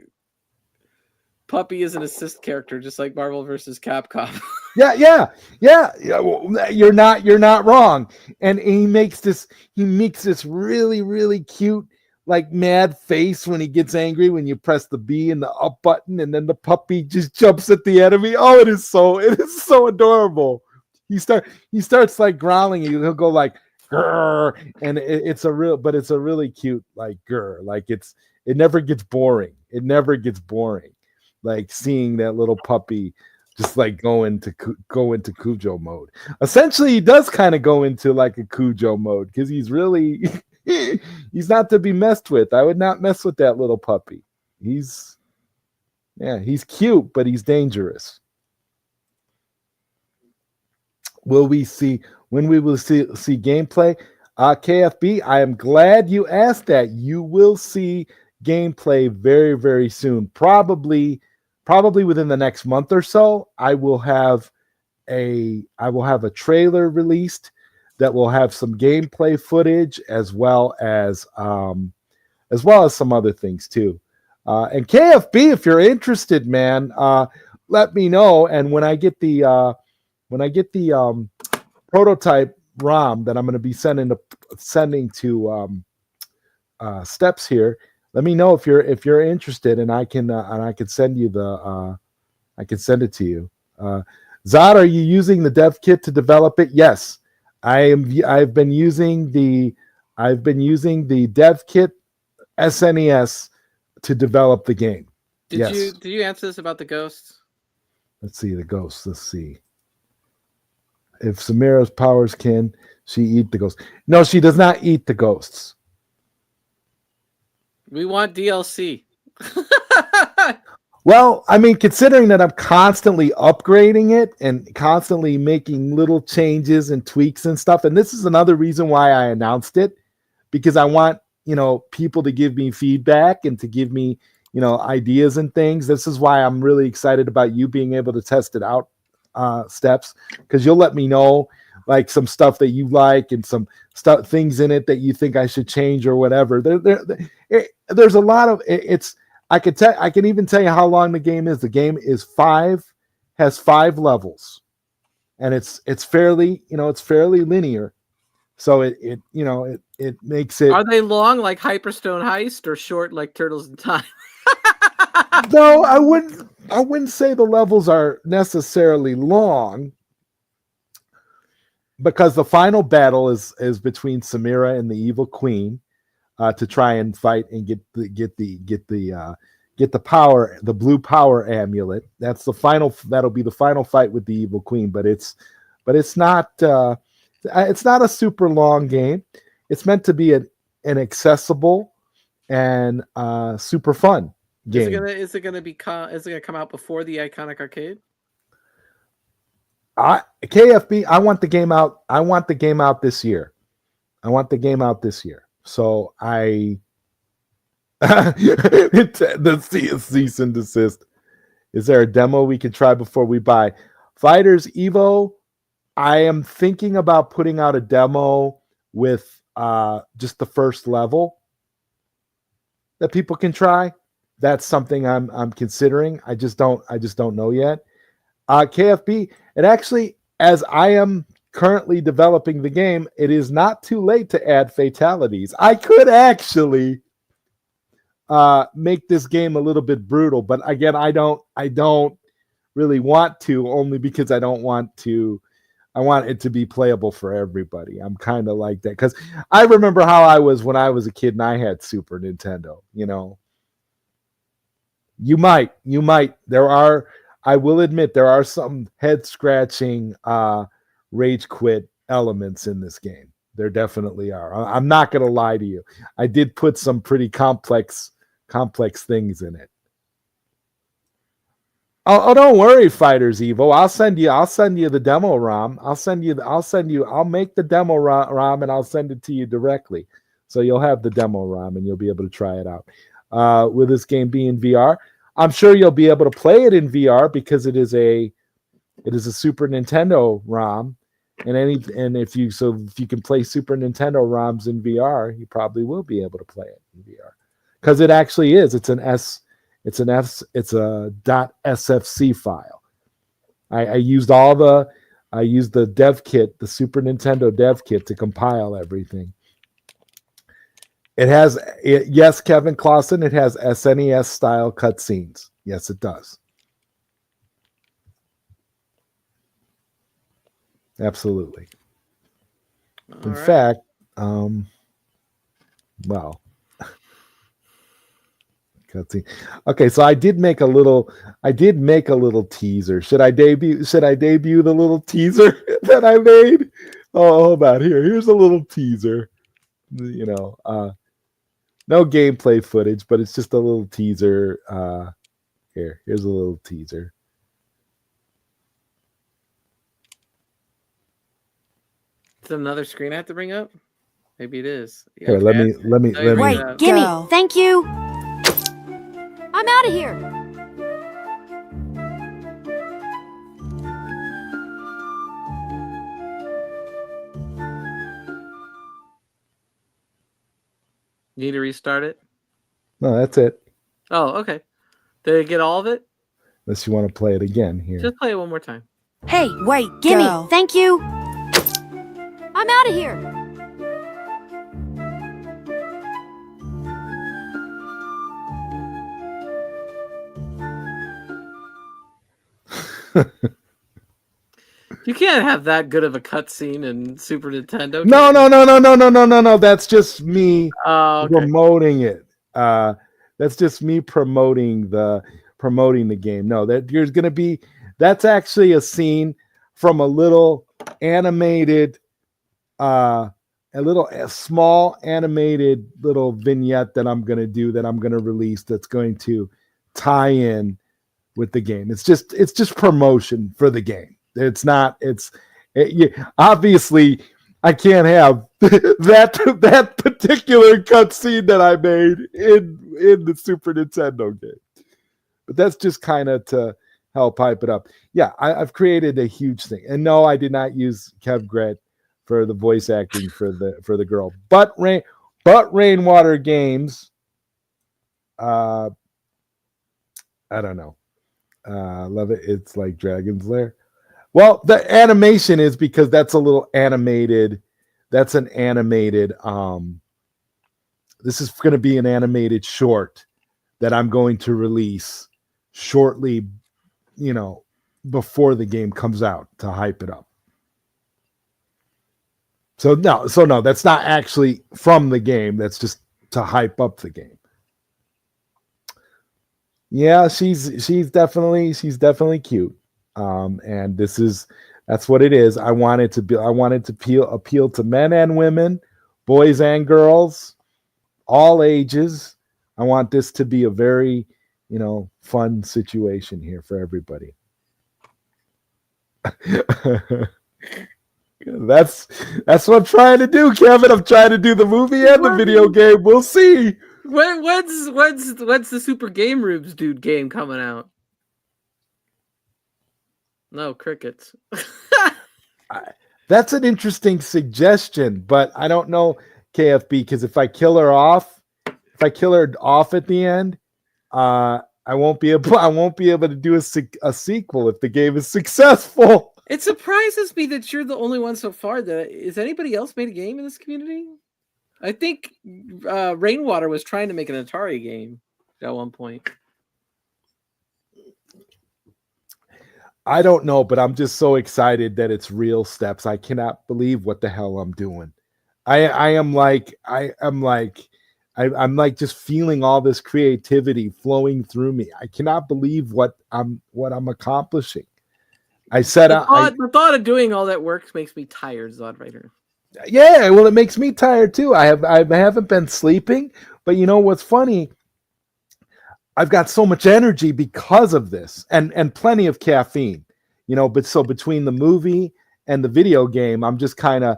Puppy is an assist character, just like Marvel vs. Capcom. Yeah. Well, you're not wrong. And he makes this really, really cute, like mad face when he gets angry when you press the B and the up button, and then the puppy just jumps at the enemy. Oh, it is so adorable. He starts like growling, and he'll go like grr, and it's a really cute like grr. Like it never gets boring. It never gets boring. Like seeing that little puppy just like go into Cujo mode. Essentially, he does kind of go into like a Cujo mode because he's really he's not to be messed with. I would not mess with that little puppy. He's cute, but he's dangerous. Will we see when we will see gameplay? KFB, I am glad you asked that. You will see gameplay very, very soon. Probably probably within the next month or so, I will have a trailer released that will have some gameplay footage as well as some other things too. And KFB, if you're interested, man, let me know. And when I get the prototype ROM that I'm going to be sending to Steps here, let me know if you're interested, and I can send you I can send it to you. Zod, are you using the dev kit to develop it? Yes, I am. I've been using the dev kit SNES to develop the game. Did you answer this about the ghosts? Let's see the ghosts. Let's see. If Samira's powers can she eat the ghosts? No, she does not eat the ghosts. We want DLC. Well, I mean, considering that I'm constantly upgrading it and constantly making little changes and tweaks and stuff, and this is another reason why I announced it, because I want, people to give me feedback and to give me, ideas and things. This is why I'm really excited about you being able to test it out, Steps, because you'll let me know like some stuff that you like and some things in it that you think I should change or whatever. There's a lot of it's. I can even tell you how long the game is. The game has 5 levels, and it's fairly linear. So it makes it. Are they long like Hyperstone Heist or short like Turtles in Time? No, I wouldn't say the levels are necessarily long, because the final battle is between Samira and the Evil Queen, to try and fight and get the power, the blue power amulet. That's the final. That'll be the final fight with the Evil Queen. But it's not a super long game. It's meant to be an accessible and super fun game. Is it gonna come out before the Iconic Arcade? KFB, I want the game out. I want the game out this year. So the cease and desist. Is there a demo we can try before we buy Fighters Evo? I am thinking about putting out a demo with just the first level that people can try. That's something I'm considering. I just don't know yet. KFB, it actually, as I am currently developing the game, it is not too late to add fatalities. I could actually make this game a little bit brutal, but again, I don't really want to, only because I want it to be playable for everybody. I'm kind of like that, because I remember how I was when I was a kid and I had Super Nintendo. You might. I will admit there are some head scratching rage quit elements in this game. There definitely are. I'm not going to lie to you. I did put some pretty complex things in it. Oh, don't worry, Fighters Evo. I'll send you the demo ROM. I'll make the demo ROM and I'll send it to you directly. So you'll have the demo ROM and you'll be able to try it out. With this game being VR, I'm sure you'll be able to play it in VR because it is a Super Nintendo ROM, and if you can play Super Nintendo ROMs in VR, you probably will be able to play it in VR, because it actually is. It's a .sfc file. I used the dev kit, the Super Nintendo dev kit, to compile everything. Yes, Kevin Clausen, it has SNES style cutscenes. Yes, it does. Absolutely. In fact, cutscene. Okay, so I did make a little teaser. Should I debut the little teaser that I made? Oh, hold on. Here's a little teaser. No gameplay footage, but it's just a little teaser. Here's a little teaser. Is it another screen I have to bring up? Maybe it is. Here, let me. Wait, gimme. Thank you. I'm out of here. You need to restart it? No, that's it. Oh, okay. Did it get all of it? Unless you want to play it again here. Just play it one more time. Hey, Wait, gimme, go. thank you. I'm out of here. You can't have that good of a cutscene in Super Nintendo. No. That's just me Oh, okay. promoting it. That's just me promoting the game. No, that's actually a scene from a little animated, a small animated little vignette that I'm gonna release. That's going to tie in with the game. It's just promotion for the game. It's not. Obviously, I can't have that particular cutscene that I made in the Super Nintendo game. But that's just kind of to help hype it up. Yeah, I've created a huge thing, and no, I did not use Kev Gret for the voice acting for the girl. But Rainwater Games. I don't know. Love it. It's like Dragon's Lair. Well, the animation is because that's a little animated. That's an animated. This is going to be an animated short that I'm going to release shortly, before the game comes out to hype it up. So no, that's not actually from the game. That's just to hype up the game. Yeah, she's definitely cute. And that's what it is. I wanted to appeal to men and women, boys and girls, all ages. I want this to be a very, fun situation here for everybody. That's what I'm trying to do, Kevin. I'm trying to do the movie and the video game. We'll see. When's the Super Game Rubes Dude game coming out? No, crickets. That's an interesting suggestion, but I don't know, KFB, because if I kill her off at the end, I won't be able to do a sequel if the game is successful. It surprises me that you're the only one so far. Is anybody else made a game in this community? I think Rainwater was trying to make an Atari game at one point. I don't know, but I'm just so excited that it's real steps. I cannot believe what the hell I'm doing. I'm like just feeling all this creativity flowing through me. I cannot believe what I'm accomplishing. The thought of doing all that work makes me tired, Zodwriter. Yeah, well, it makes me tired too. I haven't been sleeping, but you know what's funny? I've got so much energy because of this, and plenty of caffeine, But so between the movie and the video game, I'm just kind of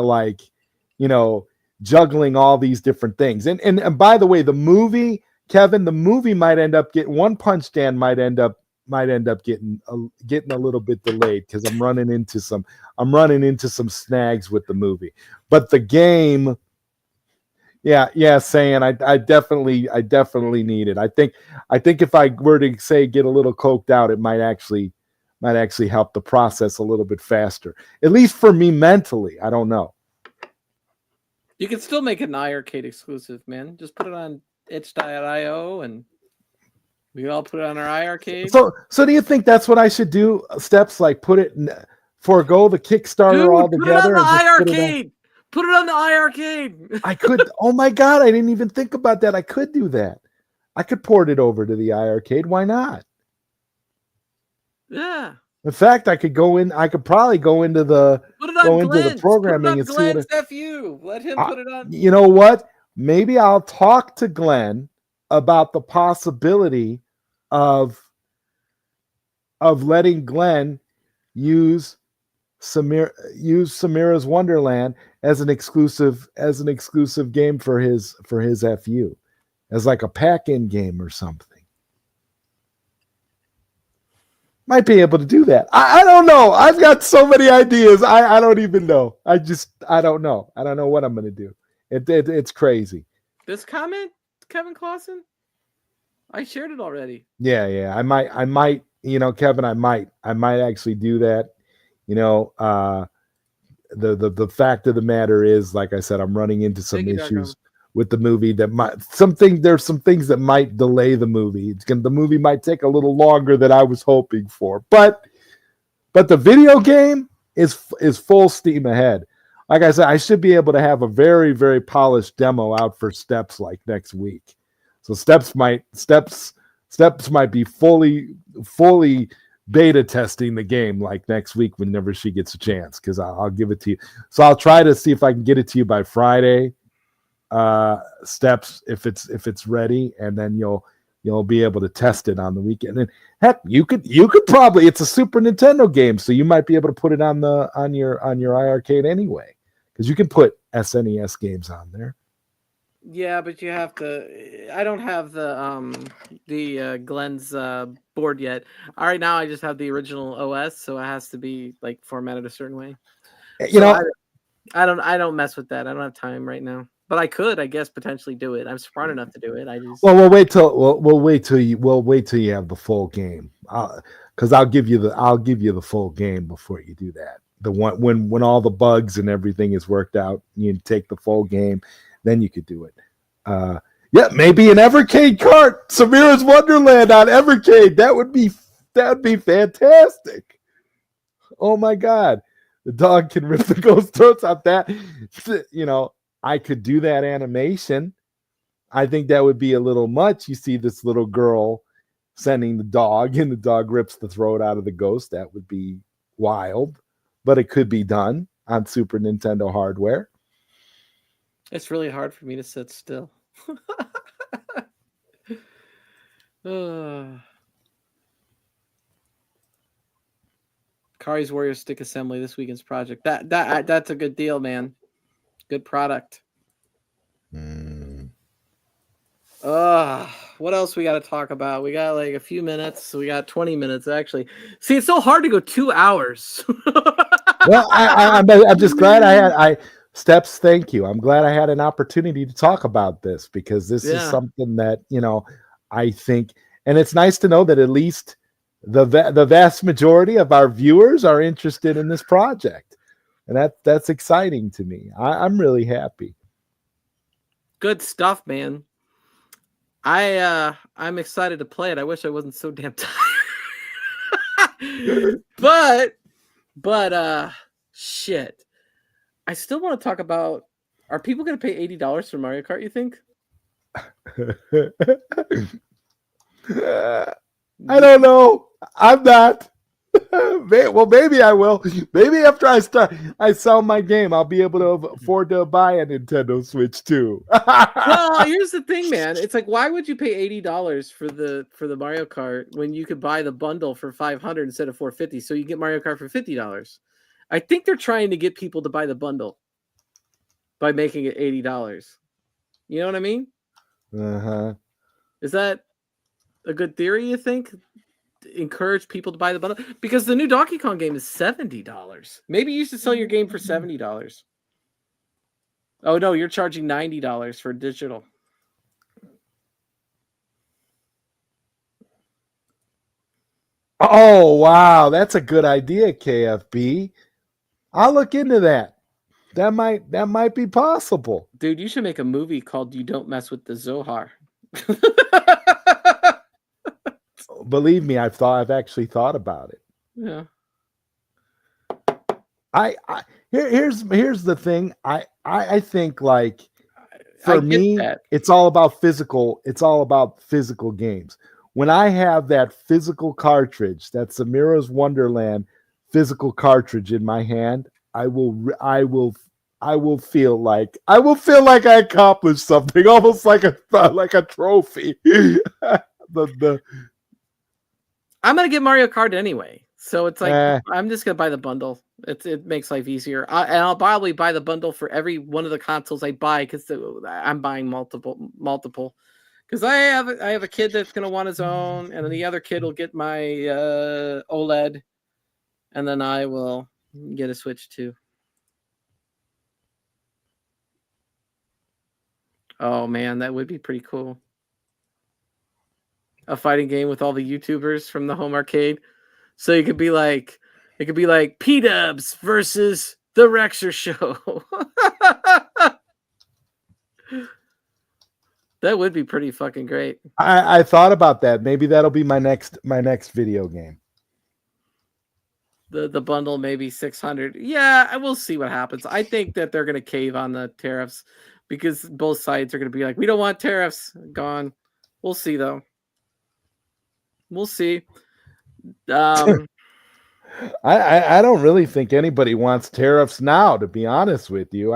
like, juggling all these different things. And by the way, the movie, Kevin, might end up getting One Punch Dan might end up getting a little bit delayed because I'm running into some snags with the movie, but the game. Yeah, saying I definitely need it. I think if I were to say get a little coked out, it might actually help the process a little bit faster. At least for me mentally. I don't know. You can still make an iArcade exclusive, man. Just put it on itch.io and we can all put it on our iArcade. So do you think that's what I should do? Steps like forego the Kickstarter altogether? Put it on the iArcade. Put it on the iArcade. I could. Oh my God! I didn't even think about that. I could do that. I could port it over to the iArcade. Why not? Yeah. In fact, I could go in. I could probably go into the programming and see what. F you. Let him put it on. You know what? Maybe I'll talk to Glenn about the possibility of letting Glenn use Samira's Wonderland as an exclusive game for his FU, as like a pack-in game or something. Might be able to do that. I don't know. I've got so many ideas. I don't even know. I don't know. I don't know what I'm going to do. It's crazy. This comment, Kevin Clausen? I shared it already. Yeah. I might, Kevin, I might actually do that. The fact of the matter is, like I said, I'm running into some issues with the movie that there's some things that might delay the movie. The movie might take a little longer than I was hoping for, but the video game is full steam ahead. Like I said, I should be able to have a very, very polished demo out for Steps like next week. So Steps might be fully beta testing the game like next week whenever she gets a chance, because I'll give it to you. So I'll try to see if I can get it to you by Friday. Steps, if it's ready, and then you'll be able to test it on the weekend. And heck, you could probably, it's a Super Nintendo game, so you might be able to put it on your iArcade anyway, because you can put SNES games on there. Yeah, but you have to. I don't have the Glenn's board yet. All right, now I just have the original OS, so it has to be like formatted a certain way. I don't mess with that. I don't have time right now. But I could, I guess, potentially do it. I'm smart enough to do it. We'll wait till you have the full game. Because I'll give you the full game before you do that. The one when all the bugs and everything is worked out, you take the full game, then you could do it. Maybe an Evercade cart, Samira's Wonderland on Evercade. That would be fantastic. Oh my God, the dog can rip the ghost throats out. That I could do that animation. I think that would be a little much. You see this little girl sending the dog, and the dog rips the throat out of the ghost. That would be wild, but it could be done on Super Nintendo hardware. It's really hard for me to sit still. Kari's Warrior Stick Assembly, this weekend's project. That's a good deal, man. Good product. What else we got to talk about? We got like a few minutes. We got 20 minutes actually. See, it's so hard to go 2 hours. Well, I'm just glad Steps, thank you. I'm glad I had an opportunity to talk about this, because this is something that I think, and it's nice to know that at least the vast majority of our viewers are interested in this project. And that's exciting to me. I'm really happy. Good stuff, man. I'm excited to play it. I wish I wasn't so damn tired. but shit. I still want to talk about, are people going to pay $80 for Mario Kart, you think? I don't know. I'm not. Well, maybe I will. Maybe after I sell my game, I'll be able to afford to buy a Nintendo Switch too. Well, here's the thing, man. It's like, why would you pay $80 for the Mario Kart when you could buy the bundle for $500 instead of $450? So you get Mario Kart for $50. I think they're trying to get people to buy the bundle by making it $80. You know what I mean? Uh-huh. Is that a good theory, you think? Encourage people to buy the bundle? Because the new Donkey Kong game is $70. Maybe you should sell your game for $70. Oh, no, you're charging $90 for digital. Oh, wow. That's a good idea, KFB. I'll look into that. That might be possible. Dude, you should make a movie called You Don't Mess with the Zohar. Believe me, I've actually thought about it. Yeah. Here's the thing. I think, like, for me, that. it's all about physical games. When I have that physical cartridge, that Samira's Wonderland physical cartridge in my hand, I will feel like I accomplished something, almost like a trophy. I'm gonna get Mario Kart anyway, so it's like I'm just gonna buy the bundle. It makes life easier, and I'll probably buy the bundle for every one of the consoles I buy, because I'm buying multiple. Because I have a kid that's gonna want his own, and then the other kid will get my OLED, and then I will get a Switch too. Oh man, that would be pretty cool. A fighting game with all the YouTubers from the home arcade. So it could be like P-Dubs versus the Rexer Show. That would be pretty fucking great. I thought about that. Maybe that'll be my next video game. The bundle maybe 600. Yeah, we'll see what happens. I think that they're gonna cave on the tariffs because both sides are gonna be like, we don't want tariffs. Gone. We'll see though. We'll see. I don't really think anybody wants tariffs now, to be honest with you.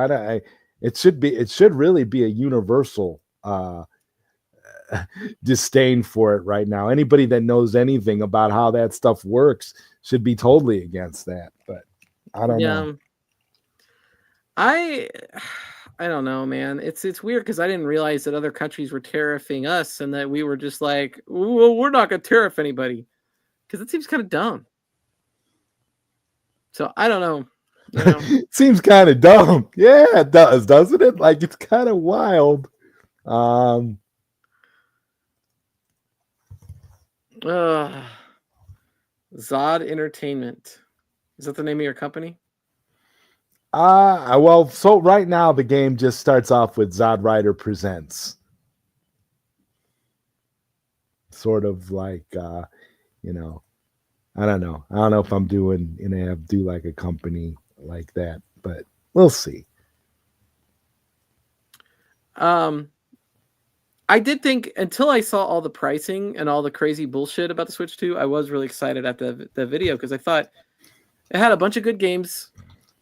It should really be a universal disdain for it right now. Anybody that knows anything about how that stuff works should be totally against that. But I don't know. I don't know, man. It's weird because I didn't realize that other countries were tariffing us and that we were just like, well, we're not gonna tariff anybody, because it seems kind of dumb. So I don't know. You know? It seems kind of dumb. Yeah, it does, doesn't it? Like, it's kind of wild. Zod Entertainment. Is that the name of your company? Well, so right now the game just starts off with Zod Rider Presents. Sort of like, you know, I don't know. I don't know if I'm do like a company like that, but we'll see. I did think, until I saw all the pricing and all the crazy bullshit about the Switch 2, I was really excited at the video because I thought it had a bunch of good games.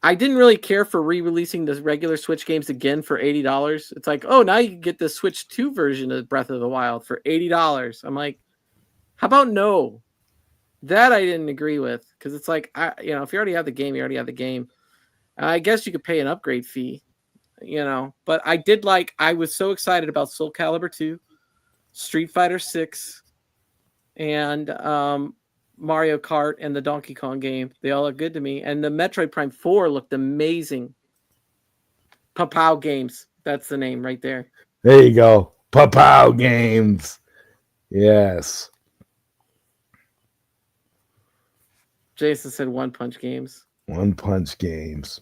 I didn't really care for re-releasing the regular Switch games again for $80. It's like, oh, now you can get the Switch 2 version of Breath of the Wild for $80. I'm like, how about no? That I didn't agree with, because it's like, if you already have the game, you already have the game. I guess you could pay an upgrade fee, but I was so excited about Soul Calibur 2, Street Fighter 6, and Mario Kart and the Donkey Kong game. They all look good to me. And the Metroid Prime 4 looked amazing. Papow Games. That's the name right there. There you go. Papow Games. Yes. Jason said One Punch Games. One Punch Games.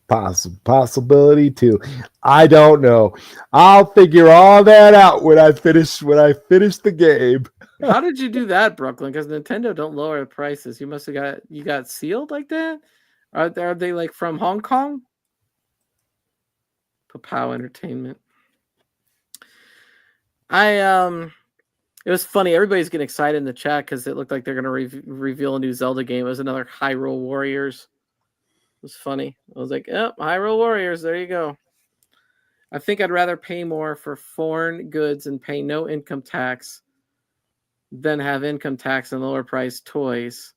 Possibility too. I don't know. I'll figure all that out when I finish the game. How did you do that, Brooklyn? Because Nintendo don't lower the prices. You must have got sealed like that? Are they like from Hong Kong? Papow Entertainment. It was funny. Everybody's getting excited in the chat because it looked like they're going to reveal a new Zelda game. It was another Hyrule Warriors. It was funny. I was like, yep, Hyrule Warriors. There you go. I think I'd rather pay more for foreign goods and pay no income tax than have income tax and lower priced toys.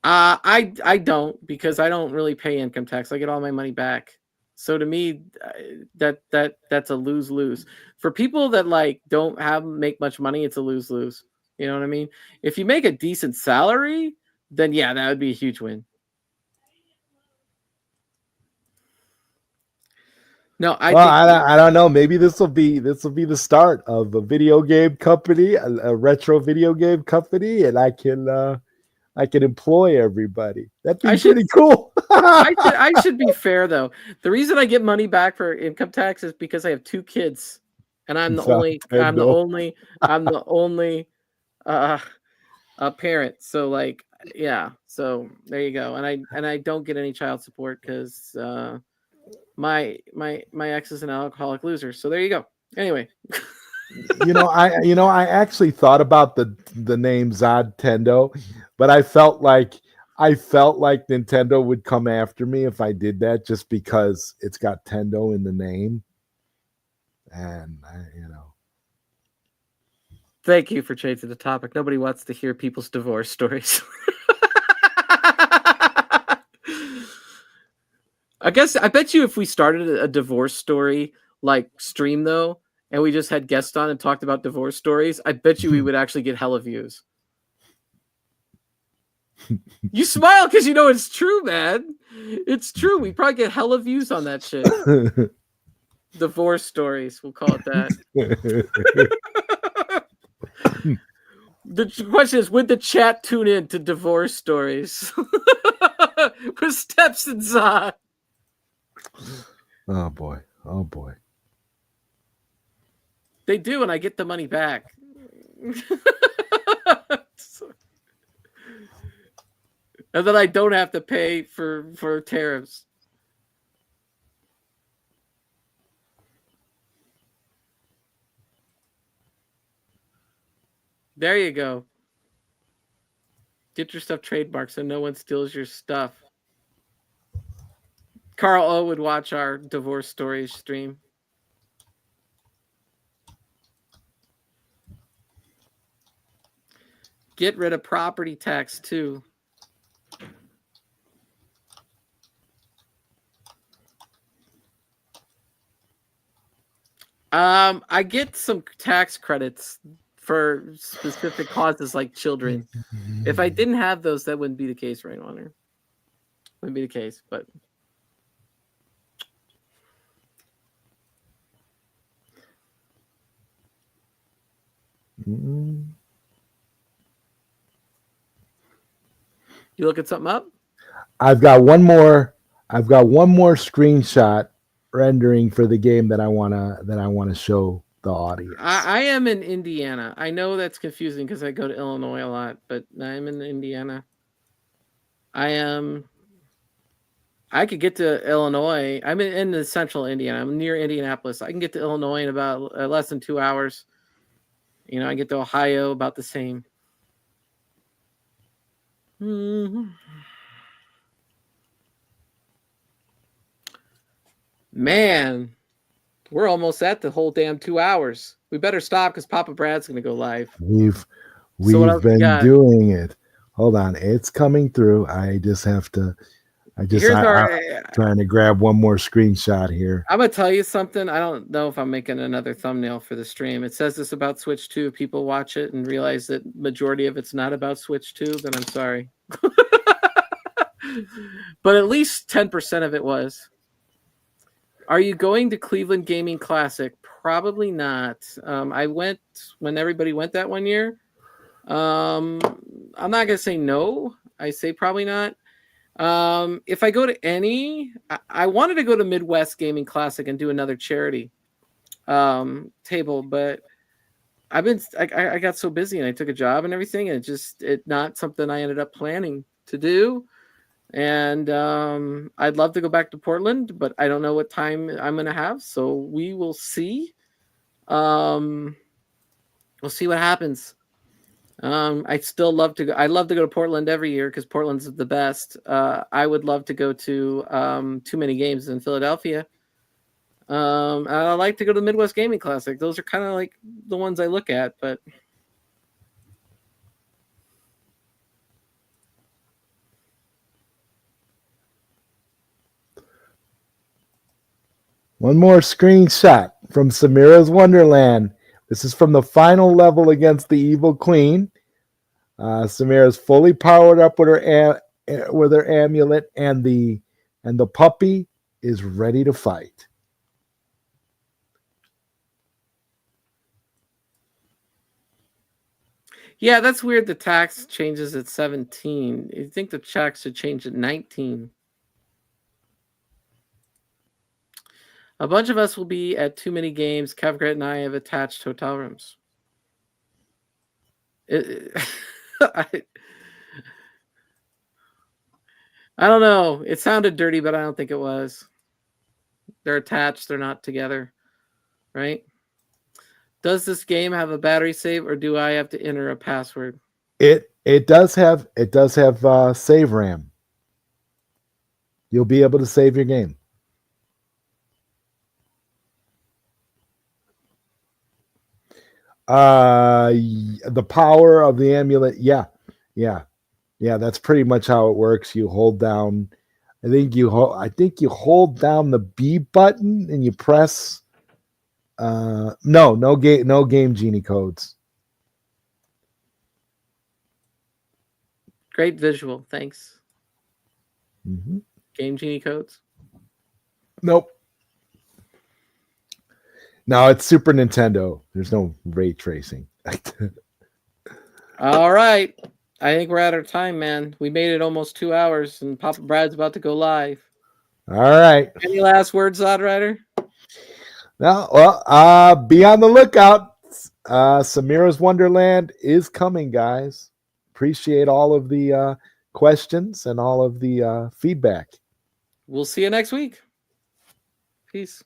I don't, because I don't really pay income tax. I get all my money back. So to me, that's a lose-lose. For people that don't make much money, it's a lose-lose. You know what I mean? If you make a decent salary, then yeah, that would be a huge win. No, I don't know. Maybe this will be the start of a video game company, a retro video game company, and I can employ everybody. That'd be pretty cool. I should be fair though. The reason I get money back for income tax is because I have 2 kids, and I'm the only parent. So yeah. So there you go. And I don't get any child support because my ex is an alcoholic loser. So there you go. Anyway. I actually thought about the name Zodtendo, but I felt like Nintendo would come after me if I did that, just because it's got Tendo in the name. And Thank you for changing the topic. Nobody wants to hear people's divorce stories. I bet you if we started a divorce story stream though, and we just had guests on and talked about divorce stories, I bet you we would actually get hella views. You smile because you know it's true, man. It's true. We probably get hella views on that shit. Divorce stories. We'll call it that. The question is, would the chat tune in to divorce stories with Steps and Zod? Oh boy. Oh boy. They do, and I get the money back. And then I don't have to pay for tariffs. There you go. Get your stuff trademarked so no one steals your stuff. Carl O would watch our divorce stories stream. Get rid of property tax too. I get some tax credits for specific causes like children. If I didn't have those, that wouldn't be the case, right, Honor? Wouldn't be the case, but you looking something up? I've got one more screenshot rendering for the game that I wanna show the audience. I am in Indiana. I know that's confusing because I go to Illinois a lot, but I'm in Indiana. I could get to Illinois. I'm in the central Indiana. I'm near Indianapolis. I can get to Illinois in about less than 2 hours. You know, I get to Ohio about the same. Man, we're almost at the whole damn 2 hours. We better stop because Papa Brad's going to go live. We've been doing it. Hold on, it's coming through. I'm trying to grab one more screenshot here. I'm gonna tell you something. I don't know if I'm making another thumbnail for the stream. It says this about Switch 2. People watch it and realize that majority of it's not about Switch 2. Then I'm sorry, but at least 10% of it was. Are you going to Cleveland Gaming Classic? Probably not. I went when everybody went that one year. I'm not gonna say no. I say probably not. If I go to any, I wanted to go to Midwest Gaming Classic and do another charity table, but I got so busy and I took a job and everything, and it's not something I ended up planning to do. And I'd love to go back to Portland, but I don't know what time I'm gonna have, so we will see. We'll see what happens. I still love to go. I love to go to Portland every year because Portland's the best. I would love to go to Too Many Games in Philadelphia. I like to go to the Midwest Gaming Classic. Those are kind of like the ones I look at, but one more screenshot from Samira's Wonderland. This is from the final level against the Evil Queen. Samira's fully powered up with her amulet, and the puppy is ready to fight. yeah, that's weird. The tax changes at 17. You think the tax should change at 19? A bunch of us will be at Too Many Games. Kevgret and I have attached hotel rooms. I don't know. It sounded dirty, but I don't think it was. They're attached. They're not together, right? Does this game have a battery save, or do I have to enter a password? It does have save RAM. You'll be able to save your game. The power of the amulet, yeah, that's pretty much how it works. You hold down, I think you hold down the B button and you press no game genie codes. Great visual, thanks. Mm-hmm. Game genie codes? Nope. No, it's Super Nintendo. There's no ray tracing. All right. I think we're out of time, man. We made it almost 2 hours, and Papa Brad's about to go live. All right. Any last words, Odd Rider? Now, be on the lookout. Samira's Wonderland is coming, guys. Appreciate all of the questions and all of the feedback. We'll see you next week. Peace.